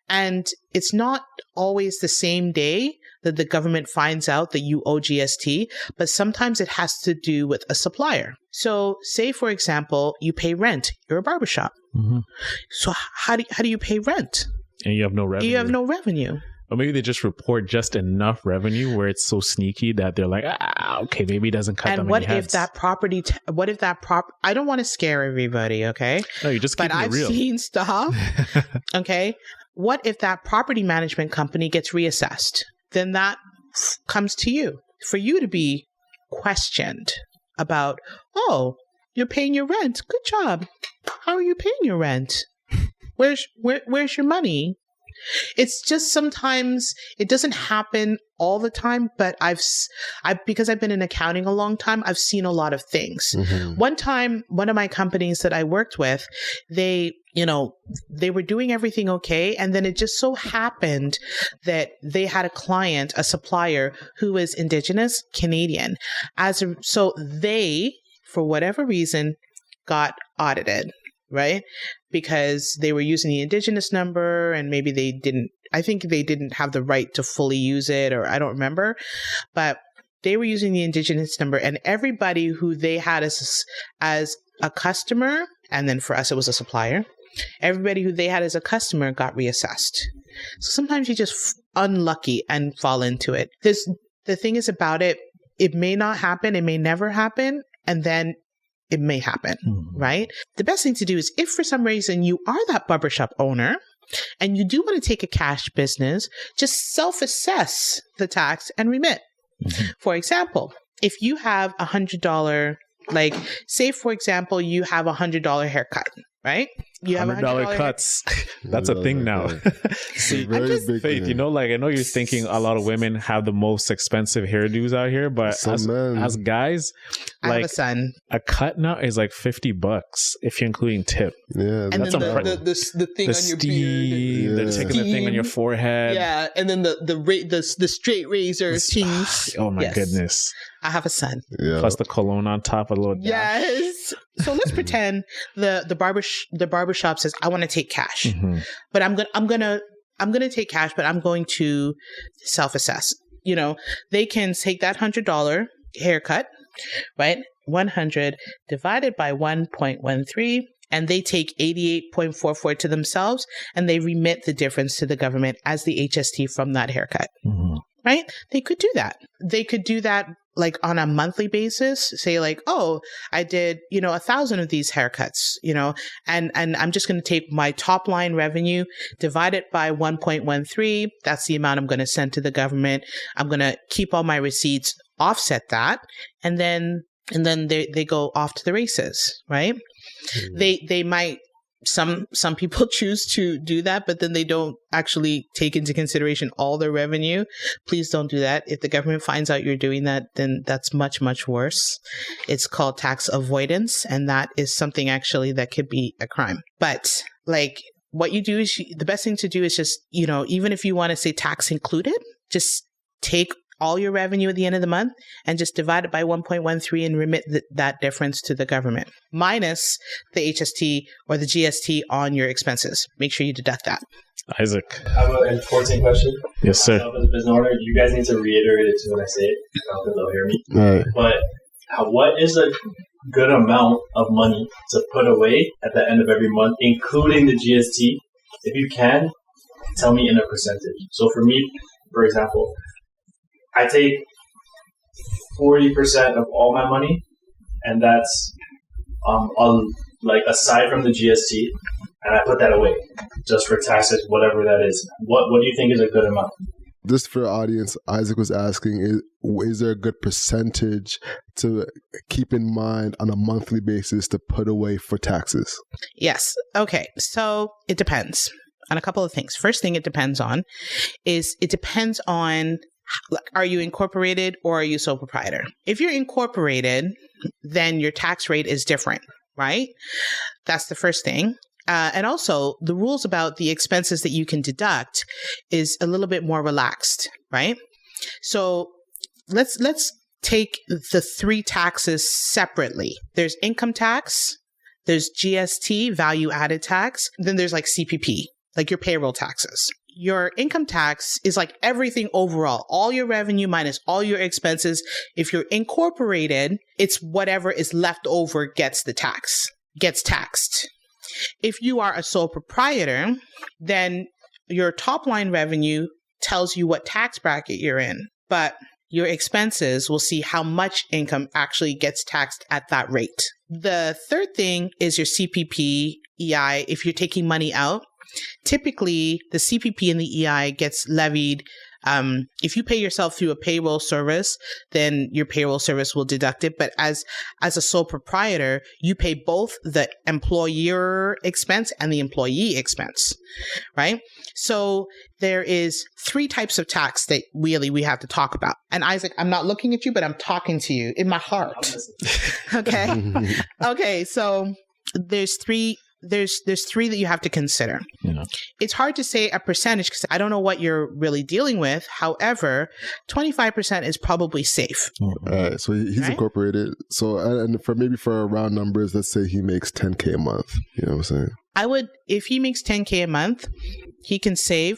And it's not always the same day that the government finds out that you owe GST, but sometimes it has to do with a supplier. So say, for example, you pay rent. You're a barbershop. Mm-hmm. So how do you pay rent? And you have no revenue. You have no revenue. Or maybe they just report just enough revenue where it's so sneaky that they're like, okay, maybe it doesn't cut that many heads. And what if that property, I don't want to scare everybody, okay? No, you just keep it real. But I've seen stuff, okay? What if that property management company gets reassessed? Then that comes to you for you to be questioned about, oh, you're paying your rent. Good job. How are you paying your rent? Where's your money? It's just sometimes it doesn't happen all the time, but because I've been in accounting a long time, I've seen a lot of things. Mm-hmm. One time, one of my companies that I worked with, they were doing everything okay. And then it just so happened that they had a client, a supplier who was Indigenous Canadian. So they, for whatever reason, got audited, right? Because they were using the Indigenous number and maybe I think they didn't have the right to fully use it, or I don't remember, but they were using the Indigenous number, and everybody who they had as a customer, and then for us, it was a supplier. Everybody who they had as a customer got reassessed. So sometimes you just unlucky and fall into it. The thing is about it, it may not happen. It may never happen. And then it may happen, right? The best thing to do is if for some reason you are that barbershop owner and you do want to take a cash business, just self-assess the tax and remit. Mm-hmm. For example, if you have $100, like say, for example, you have $100 haircut, right? You have $100 cuts. That's a thing now. See, Faith, I know you're thinking a lot of women have the most expensive hairdos out here, but as guys, I have a son. A cut now is like $50 if you're including tip. Yeah, and that's then the thing on your beard. They're taking the thing on your forehead. Yeah, and then the straight razor things. Oh my goodness. I have a son. Yeah. Plus the cologne on top, a little dash. Yes. So let's pretend the barbershop says, I want to take cash, but I'm gonna take cash, but I'm going to self-assess. They can take that $100 haircut, right? 100 divided by 1.13, and they take 88.44 to themselves, and they remit the difference to the government as the HST from that haircut. Right? They could do that. They could do that like on a monthly basis, say like, oh, I did, 1,000 of these haircuts, and I'm just going to take my top line revenue, divide it by 1.13. That's the amount I'm going to send to the government. I'm going to keep all my receipts, offset that. And then they go off to the races, right? Mm-hmm. They might, some people choose to do that, but then they don't actually take into consideration all their revenue. Please don't do that. If the government finds out you're doing that, then that's much, much worse. It's called tax avoidance, and that is something actually that could be a crime. But like what you do is the best thing to do is just, even if you want to say tax included, just take all your revenue at the end of the month and just divide it by 1.13 and remit that difference to the government, minus the HST or the GST on your expenses. Make sure you deduct that. Isaac. I have an enforcing question. Yes, sir. As a business owner, you guys need to reiterate it too when I say it, because they'll hear me. Right. But what is a good amount of money to put away at the end of every month, including the GST? If you can, tell me in a percentage. So for me, for example, I take 40% of all my money, and that's aside from the GST, and I put that away just for taxes, whatever that is. What do you think is a good amount? Just for the audience, Isaac was asking, is there a good percentage to keep in mind on a monthly basis to put away for taxes? Yes. Okay. So it depends on a couple of things. First thing it depends on, are you incorporated or are you sole proprietor? If you're incorporated, then your tax rate is different, right? That's the first thing. And also the rules about the expenses that you can deduct is a little bit more relaxed, right? So let's take the three taxes separately. There's income tax, there's GST, value added tax, then there's like CPP, like your payroll taxes. Your income tax is like everything overall, all your revenue minus all your expenses. If you're incorporated, it's whatever is left over gets taxed. If you are a sole proprietor, then your top line revenue tells you what tax bracket you're in, but your expenses will see how much income actually gets taxed at that rate. The third thing is your CPP, EI. If you're taking money out, typically the CPP and the EI gets levied. If you pay yourself through a payroll service, then your payroll service will deduct it. But as a sole proprietor, you pay both the employer expense and the employee expense, right? So there is 3 types of tax that really we have to talk about. And Isaac, I'm not looking at you, but I'm talking to you in my heart. Okay. Okay. So there's 3 that you have to consider. Yeah. It's hard to say a percentage because I don't know what you're really dealing with. However, 25% is probably safe. All right. So he's Right? incorporated. So, and for round numbers, let's say he makes $10K a month. You know what I'm saying? I would, if he makes $10K a month, he can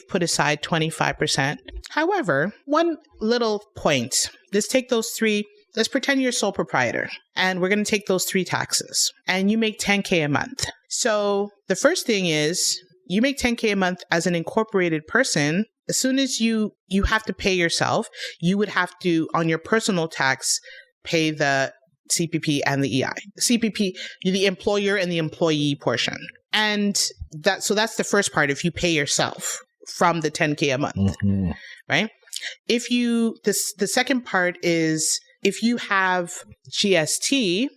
put aside 25%. However, one little point, let's take those 3. Let's pretend you're a sole proprietor and we're going to take those 3 taxes and you make $10K a month. So the first thing is you make $10K a month as an incorporated person. As soon as you have to pay yourself, you would have to, on your personal tax, pay the CPP and the EI. CPP, the employer and the employee portion. And that's the first part if you pay yourself from the $10K a month, right? The second part is, if you have GST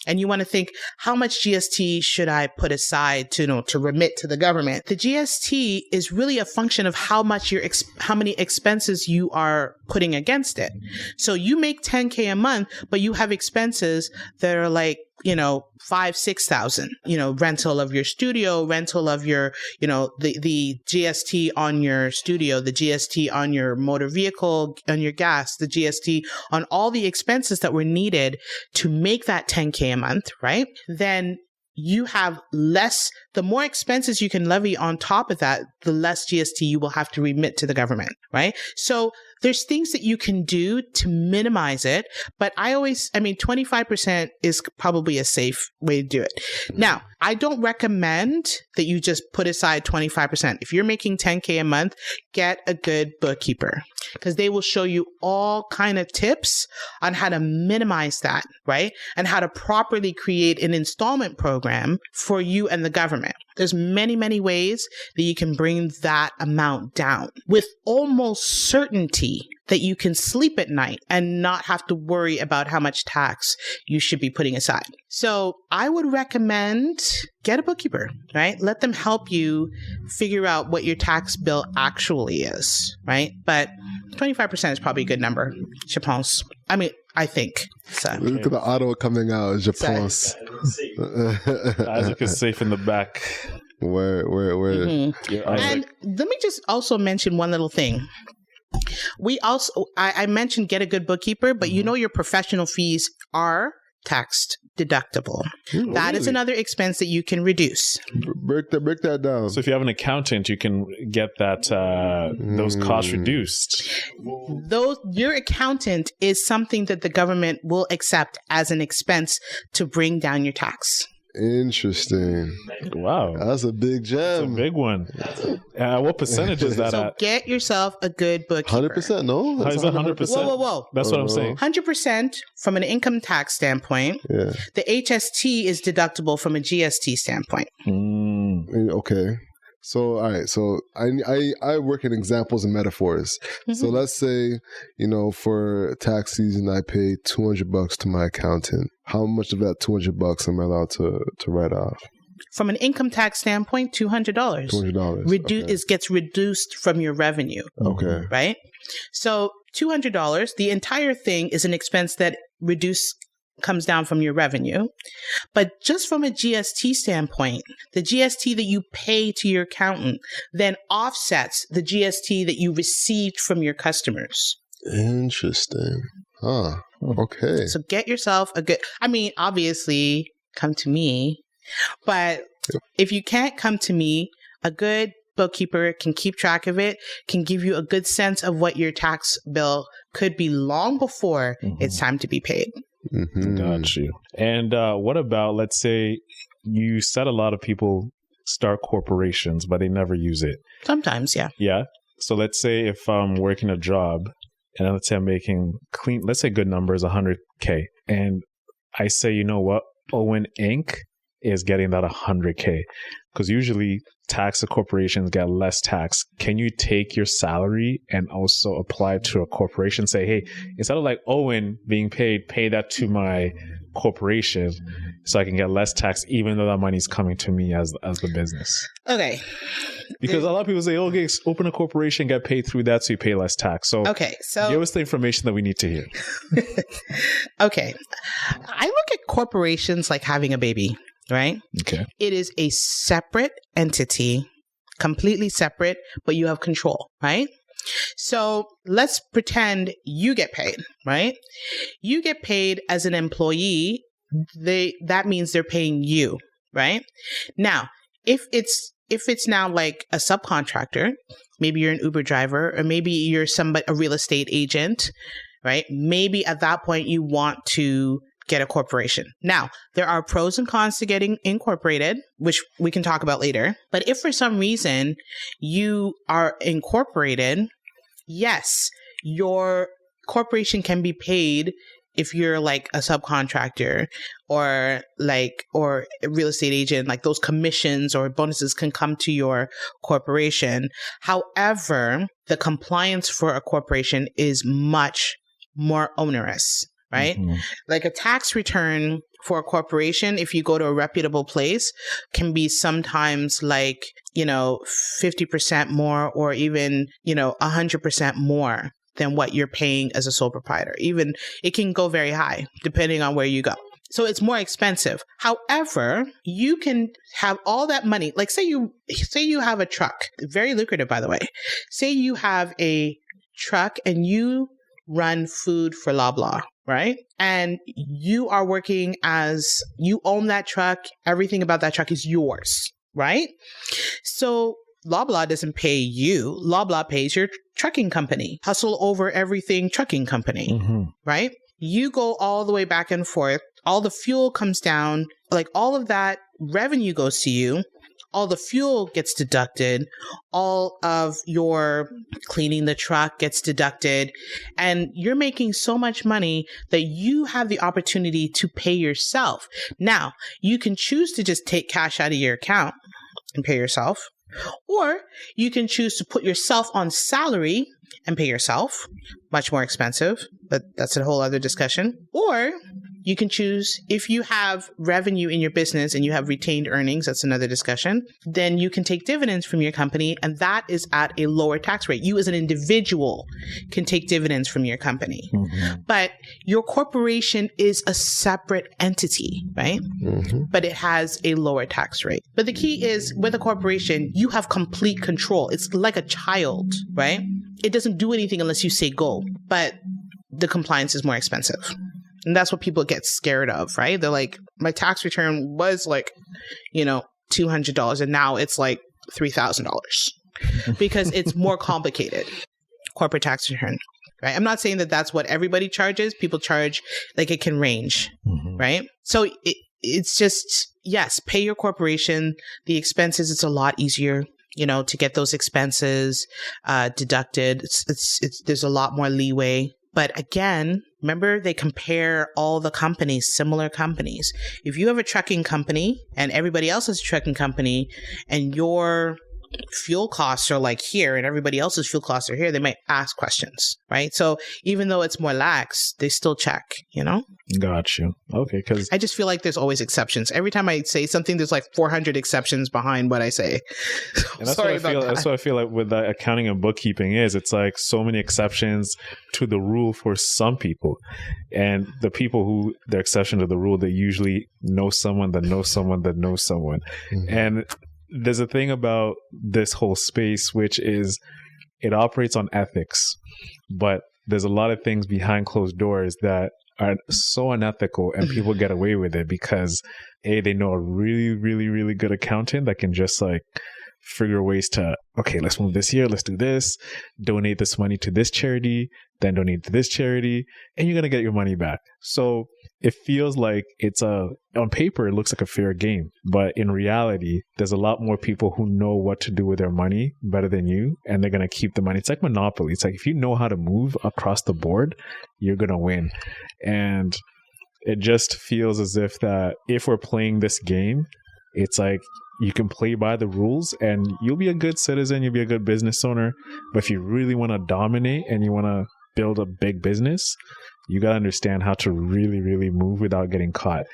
and you want to think, how much GST should I put aside to remit to the government? The GST is really a function of how many expenses you are putting against it. So you make $10K a month, but you have expenses that are like, $5,000-$6,000, rental of your studio, rental of your, the GST on your studio, the GST on your motor vehicle, on your gas, the GST on all the expenses that were needed to make that $10K a month, right? Then you have less, the more expenses you can levy on top of that, the less GST you will have to remit to the government, right? So there's things that you can do to minimize it, but 25% is probably a safe way to do it. Now, I don't recommend that you just put aside 25%. If you're making $10K a month, get a good bookkeeper because they will show you all kind of tips on how to minimize that, right? And how to properly create an installment program for you and the government. There's many, many ways that you can bring that amount down with almost certainty that you can sleep at night and not have to worry about how much tax you should be putting aside. So I would recommend get a bookkeeper, right? Let them help you figure out what your tax bill actually is, right? But 25% is probably a good number, je pense. I think. So. Look at the auto coming out, je pense. Isaac is safe in the back. Where? Mm-hmm. Yeah, and let me just also mention one little thing. I mentioned get a good bookkeeper, but your professional fees are tax deductible. That is another expense that you can reduce. Break that down. So if you have an accountant, you can get that those costs reduced. Your accountant is something that the government will accept as an expense to bring down your tax. Interesting. Wow. That's a big gem. That's a big one. What percentage is that at? Get yourself a good bookkeeper. 100%, no? How is that 100%? Whoa. That's what I'm saying. 100% from an income tax standpoint. Yeah. The HST is deductible from a GST standpoint. Okay. So, all right. So I work in examples and metaphors. Mm-hmm. So let's say, for tax season, I pay $200 to my accountant. How much of that $200 am I allowed to write off? From an income tax standpoint, $200. $200. Gets reduced from your revenue. Okay. Right? So $200, the entire thing is an expense that comes down from your revenue. But just from a GST standpoint, the GST that you pay to your accountant then offsets the GST that you received from your customers. Interesting. Okay. So get yourself obviously come to me, but if you can't come to me, a good bookkeeper can keep track of it, can give you a good sense of what your tax bill could be long before it's time to be paid. Mm-hmm. Got you. And what about, let's say you said a lot of people start corporations, but they never use it. Sometimes, yeah. Yeah. So let's say if I'm working a job and let's say I'm making let's say good numbers, 100K. And I say, you know what, Owen Inc. is getting that 100K. Because usually tax corporations get less tax. Can you take your salary and also apply it to a corporation? Say, hey, instead of like Owen being paid, pay that to my corporation so I can get less tax, even though that money's coming to me as the business. Okay. Because a lot of people say, okay, open a corporation, get paid through that so you pay less tax. So give us the information that we need to hear. Okay. I look at corporations like having a baby. Right? Okay. It is a separate entity, completely separate, but you have control, right? So let's pretend you get paid, right? You get paid as an employee. That means they're paying you, right? Now, if it's now like a subcontractor, maybe you're an Uber driver, or maybe you're a real estate agent, right? Maybe at that point you want to get a corporation. Now, there are pros and cons to getting incorporated, which we can talk about later. But if for some reason you are incorporated, yes, your corporation can be paid if you're like a subcontractor or a real estate agent, like those commissions or bonuses can come to your corporation. However, the compliance for a corporation is much more onerous. Right? Mm-hmm. Like a tax return for a corporation, if you go to a reputable place, can be sometimes like, 50% more or even, 100% more than what you're paying as a sole proprietor. Even it can go very high depending on where you go. So it's more expensive. However, you can have all that money. Like say you have a truck, very lucrative, by the way. Say you have a truck and you run food for Loblaw. Right? And you are working you own that truck. Everything about that truck is yours. Right? So Loblaw doesn't pay you. Loblaw pays your trucking company. Hustle over everything trucking company. Mm-hmm. Right? You go all the way back and forth. All the fuel comes down. Like all of that revenue goes to you. All the fuel gets deducted. All of your cleaning the truck gets deducted. And you're making so much money that you have the opportunity to pay yourself. Now, you can choose to just take cash out of your account and pay yourself. Or you can choose to put yourself on salary and pay yourself. Much more expensive, but that's a whole other discussion. Or you can choose, if you have revenue in your business and you have retained earnings, that's another discussion, then you can take dividends from your company, and that is at a lower tax rate. You as an individual can take dividends from your company. Mm-hmm. But your corporation is a separate entity, right? Mm-hmm. But it has a lower tax rate. But the key is, with a corporation, you have complete control. It's like a child, right? It doesn't do anything unless you say go, but the compliance is more expensive. And that's what people get scared of, right? They're like, my tax return was like, $200 and now it's like $3,000 because it's more complicated. Corporate tax return, right? I'm not saying that that's what everybody charges. People charge, like it can range, mm-hmm. right? So it's just, yes, pay your corporation. The expenses, it's a lot easier, to get those expenses deducted. There's a lot more leeway. But again, remember, they compare all the companies, similar companies. If you have a trucking company and everybody else has a trucking company and your fuel costs are like here and everybody else's fuel costs are here, they might ask questions, right? So even though it's more lax, they still check, Got you. Okay, because I just feel like there's always exceptions. Every time I say something, there's like 400 exceptions behind what I say. And that's That's what I feel like with the accounting and bookkeeping is. It's like so many exceptions to the rule for some people. And the people who they're exception to the rule, they usually know someone that knows someone that knows someone. Mm-hmm. And there's a thing about this whole space, which is it operates on ethics, but there's a lot of things behind closed doors that are so unethical and people get away with it because they know a really, really, really good accountant that can just like figure ways to, okay, let's move this here, let's do this, donate this money to this charity, then donate to this charity, and you're going to get your money back. So it feels like on paper, it looks like a fair game. But in reality, there's a lot more people who know what to do with their money better than you, and they're going to keep the money. It's like Monopoly. It's like if you know how to move across the board, you're going to win. And it just feels as if we're playing this game, it's like you can play by the rules and you'll be a good citizen, you'll be a good business owner. But if you really want to dominate and you want to build a big business, you got to understand how to really, really move without getting caught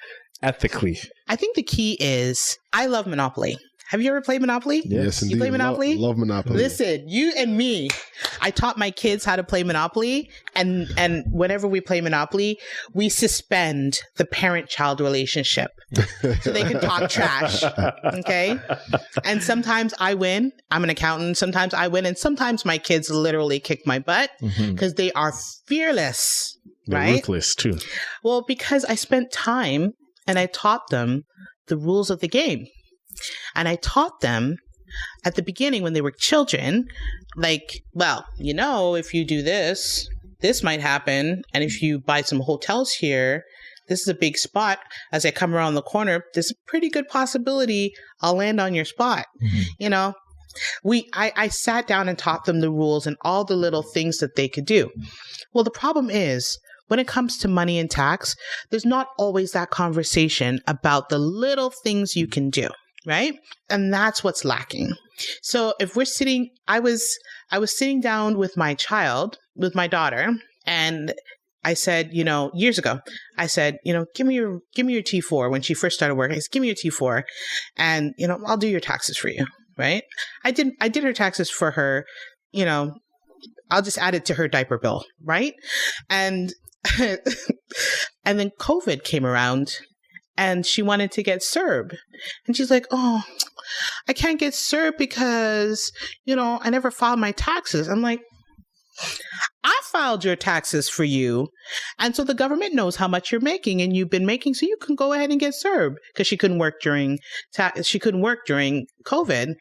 ethically. I think the key is, I love Monopoly. Have you ever played Monopoly? Yes, indeed. You play Monopoly? Love Monopoly. Listen, you and me, I taught my kids how to play Monopoly. And whenever we play Monopoly, we suspend the parent-child relationship so they can talk trash. Okay? And sometimes I win. I'm an accountant. Sometimes I win. And sometimes my kids literally kick my butt because they are fearless. They're right? ruthless too. Well, because I spent time and I taught them the rules of the game. And I taught them at the beginning when they were children, like, well, if you do this, this might happen. And if you buy some hotels here, this is a big spot. As I come around the corner, there's a pretty good possibility I'll land on your spot. I sat down and taught them the rules and all the little things that they could do. Well, the problem is, when it comes to money and tax, there's not always that conversation about the little things you can do. Right? And that's what's lacking. So if we're sitting, I was sitting down with my daughter, and I said, years ago, I said, give me your T4 when she first started working. I said, give me your T4 and, I'll do your taxes for you. Right? I did her taxes for her, I'll just add it to her diaper bill. Right? And, and then COVID came around. And she wanted to get CERB. And she's like, oh, I can't get CERB because, I never filed my taxes. I'm like, I filed your taxes for you. And so the government knows how much you're making and you've been making, so you can go ahead and get CERB, because she couldn't work during COVID.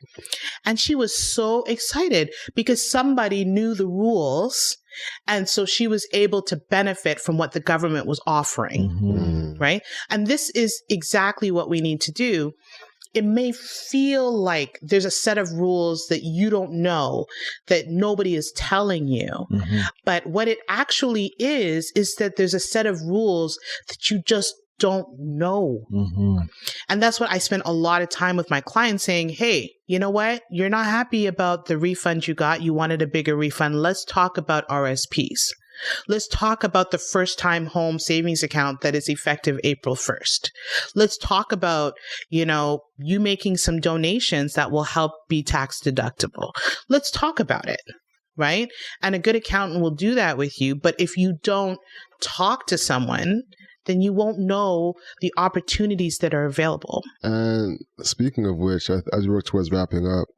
And she was so excited because somebody knew the rules. And so she was able to benefit from what the government was offering, right? And this is exactly what we need to do. It may feel like there's a set of rules that you don't know, that nobody is telling you. But what it actually is that there's a set of rules that you just don't know. And that's what I spent a lot of time with my clients saying, hey, you know what? You're not happy about the refund you got. You wanted a bigger refund. Let's talk about RSPs. Let's talk about the first time home savings account that is effective April 1st. Let's talk about, you making some donations that will help be tax deductible. Let's talk about it. Right? And a good accountant will do that with you. But if you don't talk to someone, then you won't know the opportunities that are available. And speaking of which, as we work towards wrapping up,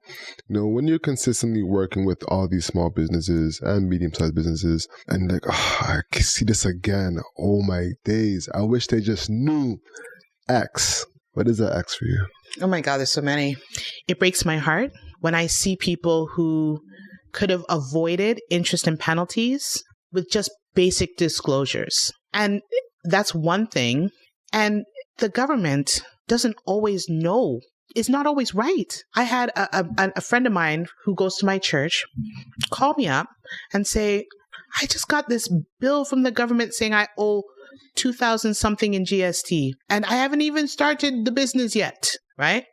when you're consistently working with all these small businesses and medium-sized businesses, and like, I can see this again. Oh my days. I wish they just knew X. What is that X for you? Oh my God, there's so many. It breaks my heart when I see people who could have avoided interest and penalties with just basic disclosures. And that's one thing. And the government doesn't always know. It's not always right. I had a friend of mine who goes to my church call me up and say, I just got this bill from the government saying I owe 2,000 something in GST. And I haven't even started the business yet. Right?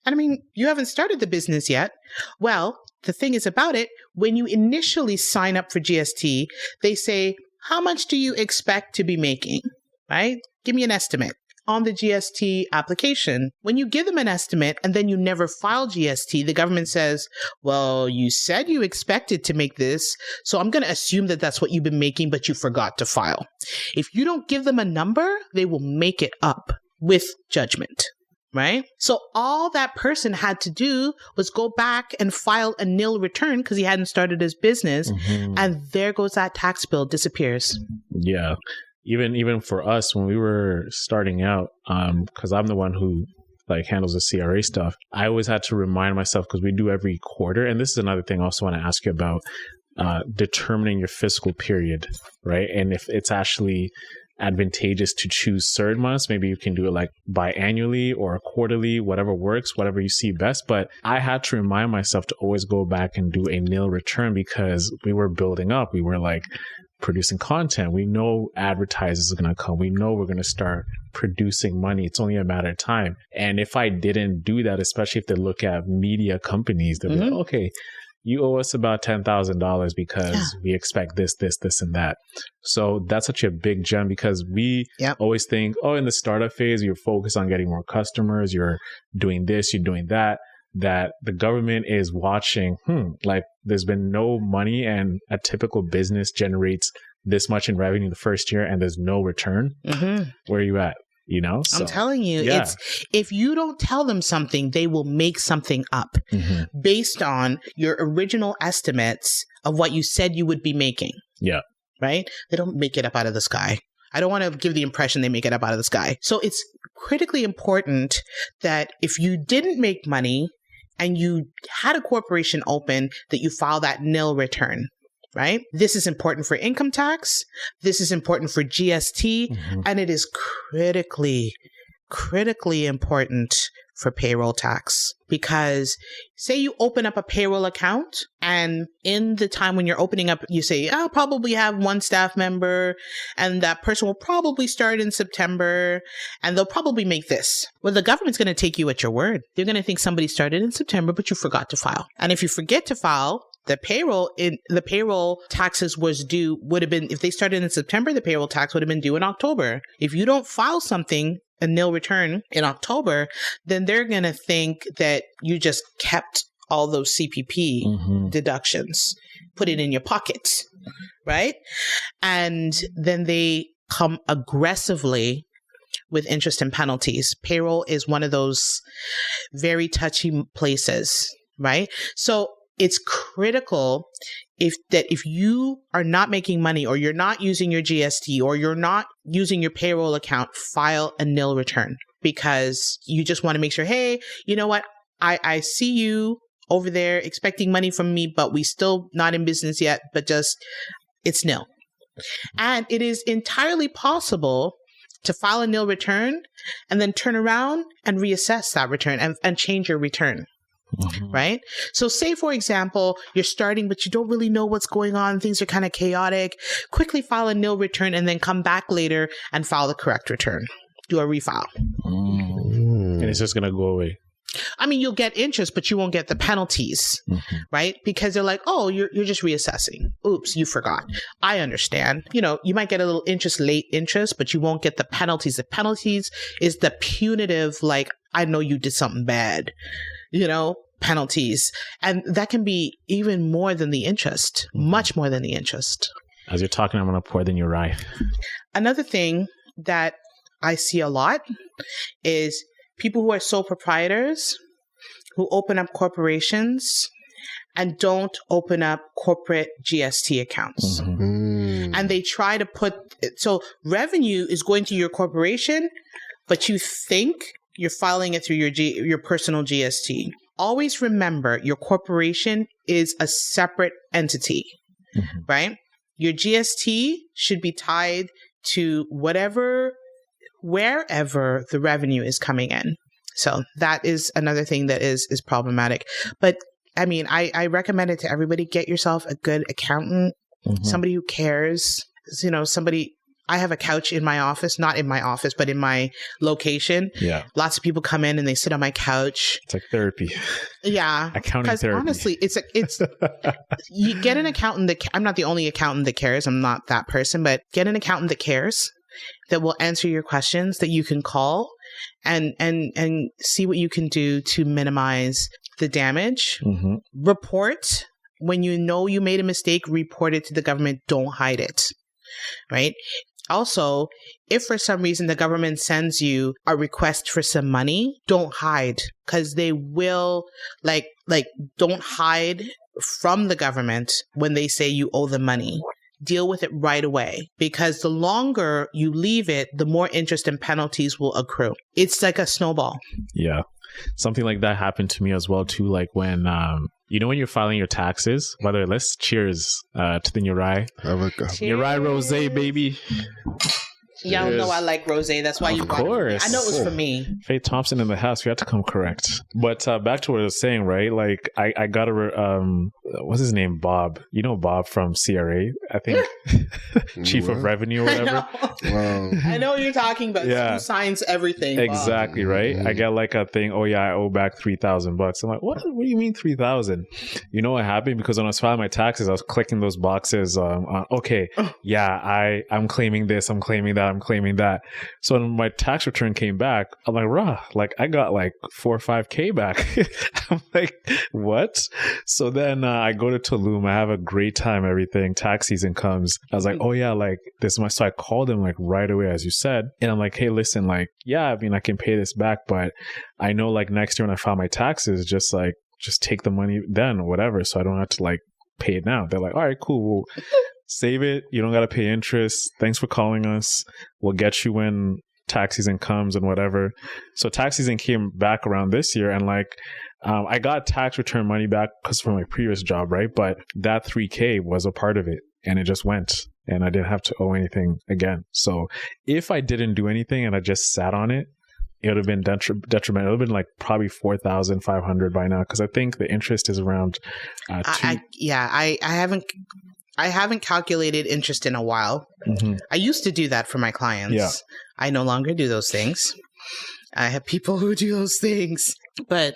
And I mean, you haven't started the business yet. Well, the thing is about it, when you initially sign up for GST, they say, how much do you expect to be making? Right? Give me an estimate on the GST application. When you give them an estimate and then you never file GST, the government says, well, you said you expected to make this, so I'm going to assume that that's what you've been making, but you forgot to file. If you don't give them a number, they will make it up with judgment. Right? So all that person had to do was go back and file a nil return because he hadn't started his business. And there goes that tax bill, disappears. Yeah. Even for us, when we were starting out, because I'm the one who handles the CRA stuff, I always had to remind myself, because we do every quarter. And this is another thing I also want to ask you about. determining your fiscal period, right? And if it's actually advantageous to choose certain months, maybe you can do it like biannually or quarterly, whatever works, whatever you see best. But I had to remind myself to always go back and do a nil return because we were building up. We were like producing content. We know advertisers are going to come. We know we're going to start producing money. It's only a matter of time. And if I didn't do that, especially if they look at media companies, they'll be like, okay, you owe us about $10,000 because we expect this, and that. So that's such a big gem because we always think, oh, in the startup phase, you're focused on getting more customers, you're doing this, you're doing that the government is watching, like there's been no money and a typical business generates this much in revenue the first year and there's no return. Where are you at? You know, so, I'm telling you, it's if you don't tell them something, they will make something up based on your original estimates of what you said you would be making. Yeah. Right? They don't make it up out of the sky. I don't want to give the impression they make it up out of the sky. So it's critically important that if you didn't make money and you had a corporation open, that you file that nil return. Right? This is important for income tax. This is important for GST. And it is critically important for payroll tax. Because say you open up a payroll account and in the time when you're opening up, you say, I'll probably have one staff member and that person will probably start in September and they'll probably make this. Well, the government's going to take you at your word. They're going to think somebody started in September, but you forgot to file. And if you forget to file, the payroll taxes would have been, if they started in September, the payroll tax would have been due in October. If you don't file something, a nil return in October, then they're going to think that you just kept all those CPP deductions, put it in your pockets, right? And then they come aggressively with interest and penalties. Payroll is one of those very touchy places, right? It's critical if you are not making money or you're not using your GST or you're not using your payroll account, file a nil return because you just want to make sure, hey, you know what? I see you over there expecting money from me, but we still not in business yet, but just it's nil. And it is entirely possible to file a nil return and then turn around and reassess that return and change your return. Right? So say, for example, you're starting, but you don't really know what's going on. Things are kind of chaotic. Quickly file a nil return and then come back later and file the correct return. Do a refile. And it's just going to go away. I mean, you'll get interest, but you won't get the penalties, right? Because they're like, oh, you're just reassessing. Oops, you forgot. I understand. You know, you might get a little late interest, but you won't get the penalties. The penalties is the punitive, like, I know you did something bad, you know, penalties. And that can be even more than the interest, much more than the interest. As you're talking, I'm going to pour in your rye. Another thing that I see a lot is people who are sole proprietors who open up corporations and don't open up corporate GST accounts. And they try to so revenue is going to your corporation, but you think you're filing it through your personal GST. Always remember your corporation is a separate entity, right? Your GST should be tied to wherever the revenue is coming in. So that is another thing that is problematic. But I mean, I recommend it to everybody. Get yourself a good accountant, somebody who cares. You know, I have a couch in my office, not in my office, but in my location. Yeah. Lots of people come in and they sit on my couch. It's like therapy. Yeah. Accounting therapy. Honestly, it's you get an accountant I'm not the only accountant that cares. I'm not that person, but get an accountant that cares, that will answer your questions, that you can call and see what you can do to minimize the damage. Report when you know you made a mistake, report it to the government. Don't hide it. Right? Also, if for some reason the government sends you a request for some money, don't hide, because they will like don't hide from the government when they say you owe them money. Deal with it right away, because the longer you leave it, the more interest and penalties will accrue. It's like a snowball. Yeah. Something like that happened to me as well too. Like when You know when you're filing your taxes, whether let's cheers to the Nirai. Nirai Rosé, baby. Y'all know I like rosé. That's why you brought it. I know it was for me. Faith Thompson in the house. We had to come correct. But back to what I was saying, right? Like I got a what's his name? Bob. You know Bob from CRA, I think. Chief of Revenue or whatever. I know what you're talking about. Yeah. Who signs everything. Exactly, right? I get like a thing, I owe back $3,000. I'm like, what do you mean $3,000? You know what happened? Because when I was filing my taxes, I was clicking those boxes I'm claiming this, I'm claiming that, I'm claiming that. So when my tax return came back, I'm like, like I got like 4 or 5K back. I'm like, what? So then I go to Tulum. I have a great time, everything. Tax season comes. I was like, like this is my, so I called him like right away, as you said. And I'm like, hey, listen, like, I can pay this back, but I know like next year when I file my taxes, just take the money then or whatever. So I don't have to like pay it now. They're like, all right, cool. We'll save it. You don't got to pay interest. Thanks for calling us. We'll get you when tax season comes and whatever. So tax season came back around this year, and like I got tax return money back because from my previous job, right? But that $3K was a part of it, and it just went, and I didn't have to owe anything again. So if I didn't do anything and I just sat on it, it would have been detrimental. It would have been like probably $4,500 by now, because I think the interest is around. I haven't calculated interest in a while. Mm-hmm. I used to do that for my clients. Yeah. I no longer do those things. I have people who do those things. But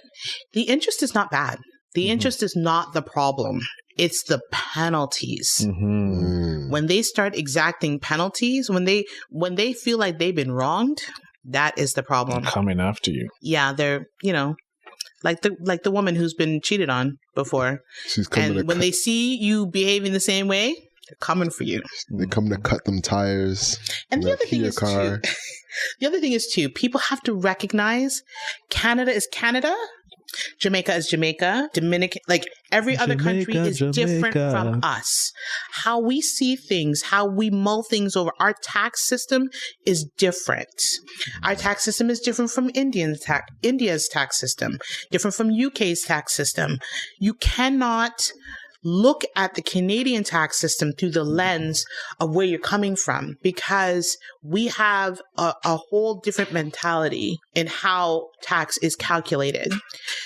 the interest is not bad. The interest is not the problem. It's the penalties. Mm-hmm. When they start exacting penalties, when they feel like they've been wronged, that is the problem. They're coming after you. Yeah, they're, like the woman who's been cheated on before. She's coming. And when they see you behaving the same way, they're coming for you. They come to cut them tires. And the other thing is too, people have to recognize Canada is Canada. Jamaica is Jamaica. Dominican, like every other country is different from us. How we see things, how we mull things over. Our tax system is different. Our tax system is different from India's tax system, different from UK's tax system. You cannot look at the Canadian tax system through the lens of where you're coming from, because we have a whole different mentality in how tax is calculated.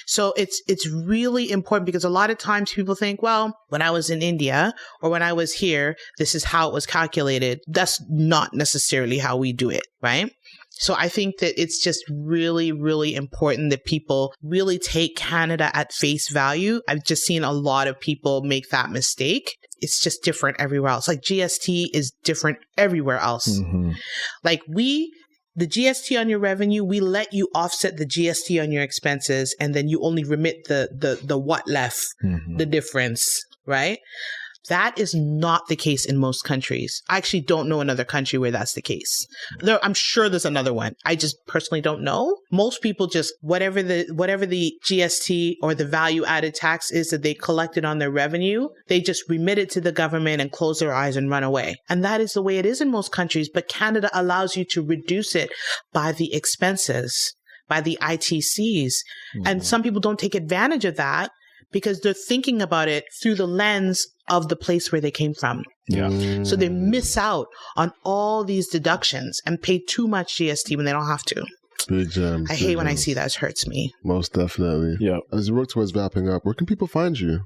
So it's really important, because a lot of times people think, well, when I was in India or when I was here, this is how it was calculated. That's not necessarily how we do it, right? So I think that it's just really, really important that people really take Canada at face value. I've just seen a lot of people make that mistake. It's just different everywhere else. Like GST is different everywhere else. Mm-hmm. Like the GST on your revenue, we let you offset the GST on your expenses, and then you only remit the what left, the difference, right? That is not the case in most countries. I actually don't know another country where that's the case. I'm sure there's another one. I just personally don't know. Most people just, whatever the GST or the value added tax is that they collected on their revenue, they just remit it to the government and close their eyes and run away. And that is the way it is in most countries. But Canada allows you to reduce it by the expenses, by the ITCs. And some people don't take advantage of that, because they're thinking about it through the lens of the place where they came from. Yeah. So they miss out on all these deductions and pay too much GST when they don't have to. Big gems. I hate when I see that. It hurts me. Most definitely. Yeah. As you work towards wrapping up, where can people find you?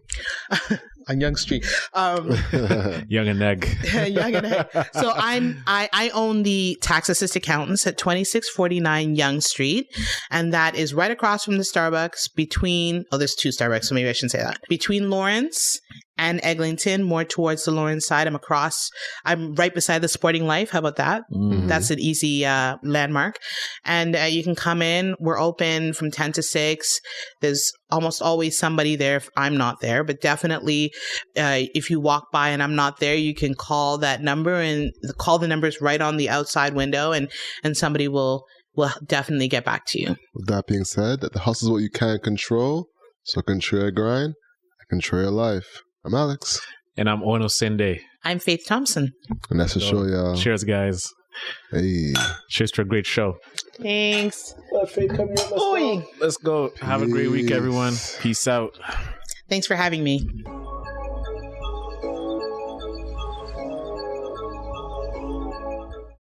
On Yonge Street. Young and Egg. Young and Egg. So I own the Tax Assist Accountants at 2649 Yonge Street. And that is right across from the Starbucks there's two Starbucks, so maybe I shouldn't say that. Between Lawrence and Eglinton, more towards the Lawrence side. I'm right beside the Sporting Life. How about that? Mm-hmm. That's an easy landmark. And you can come in. We're open from 10 to 6. There's almost always somebody there if I'm not there, but definitely if you walk by and I'm not there, you can call that number, and call the numbers right on the outside window, and somebody will definitely get back to you. With that being said, the hustle is what you can control. So control your grind, control your life. I'm Alex. And I'm Ono Sende. I'm Faith Thompson. And that's the show, y'all. Cheers, guys. Hey. Cheers to a great show. Thanks. Faith, come here. Let's go. Have a great week, everyone. Peace out. Thanks for having me.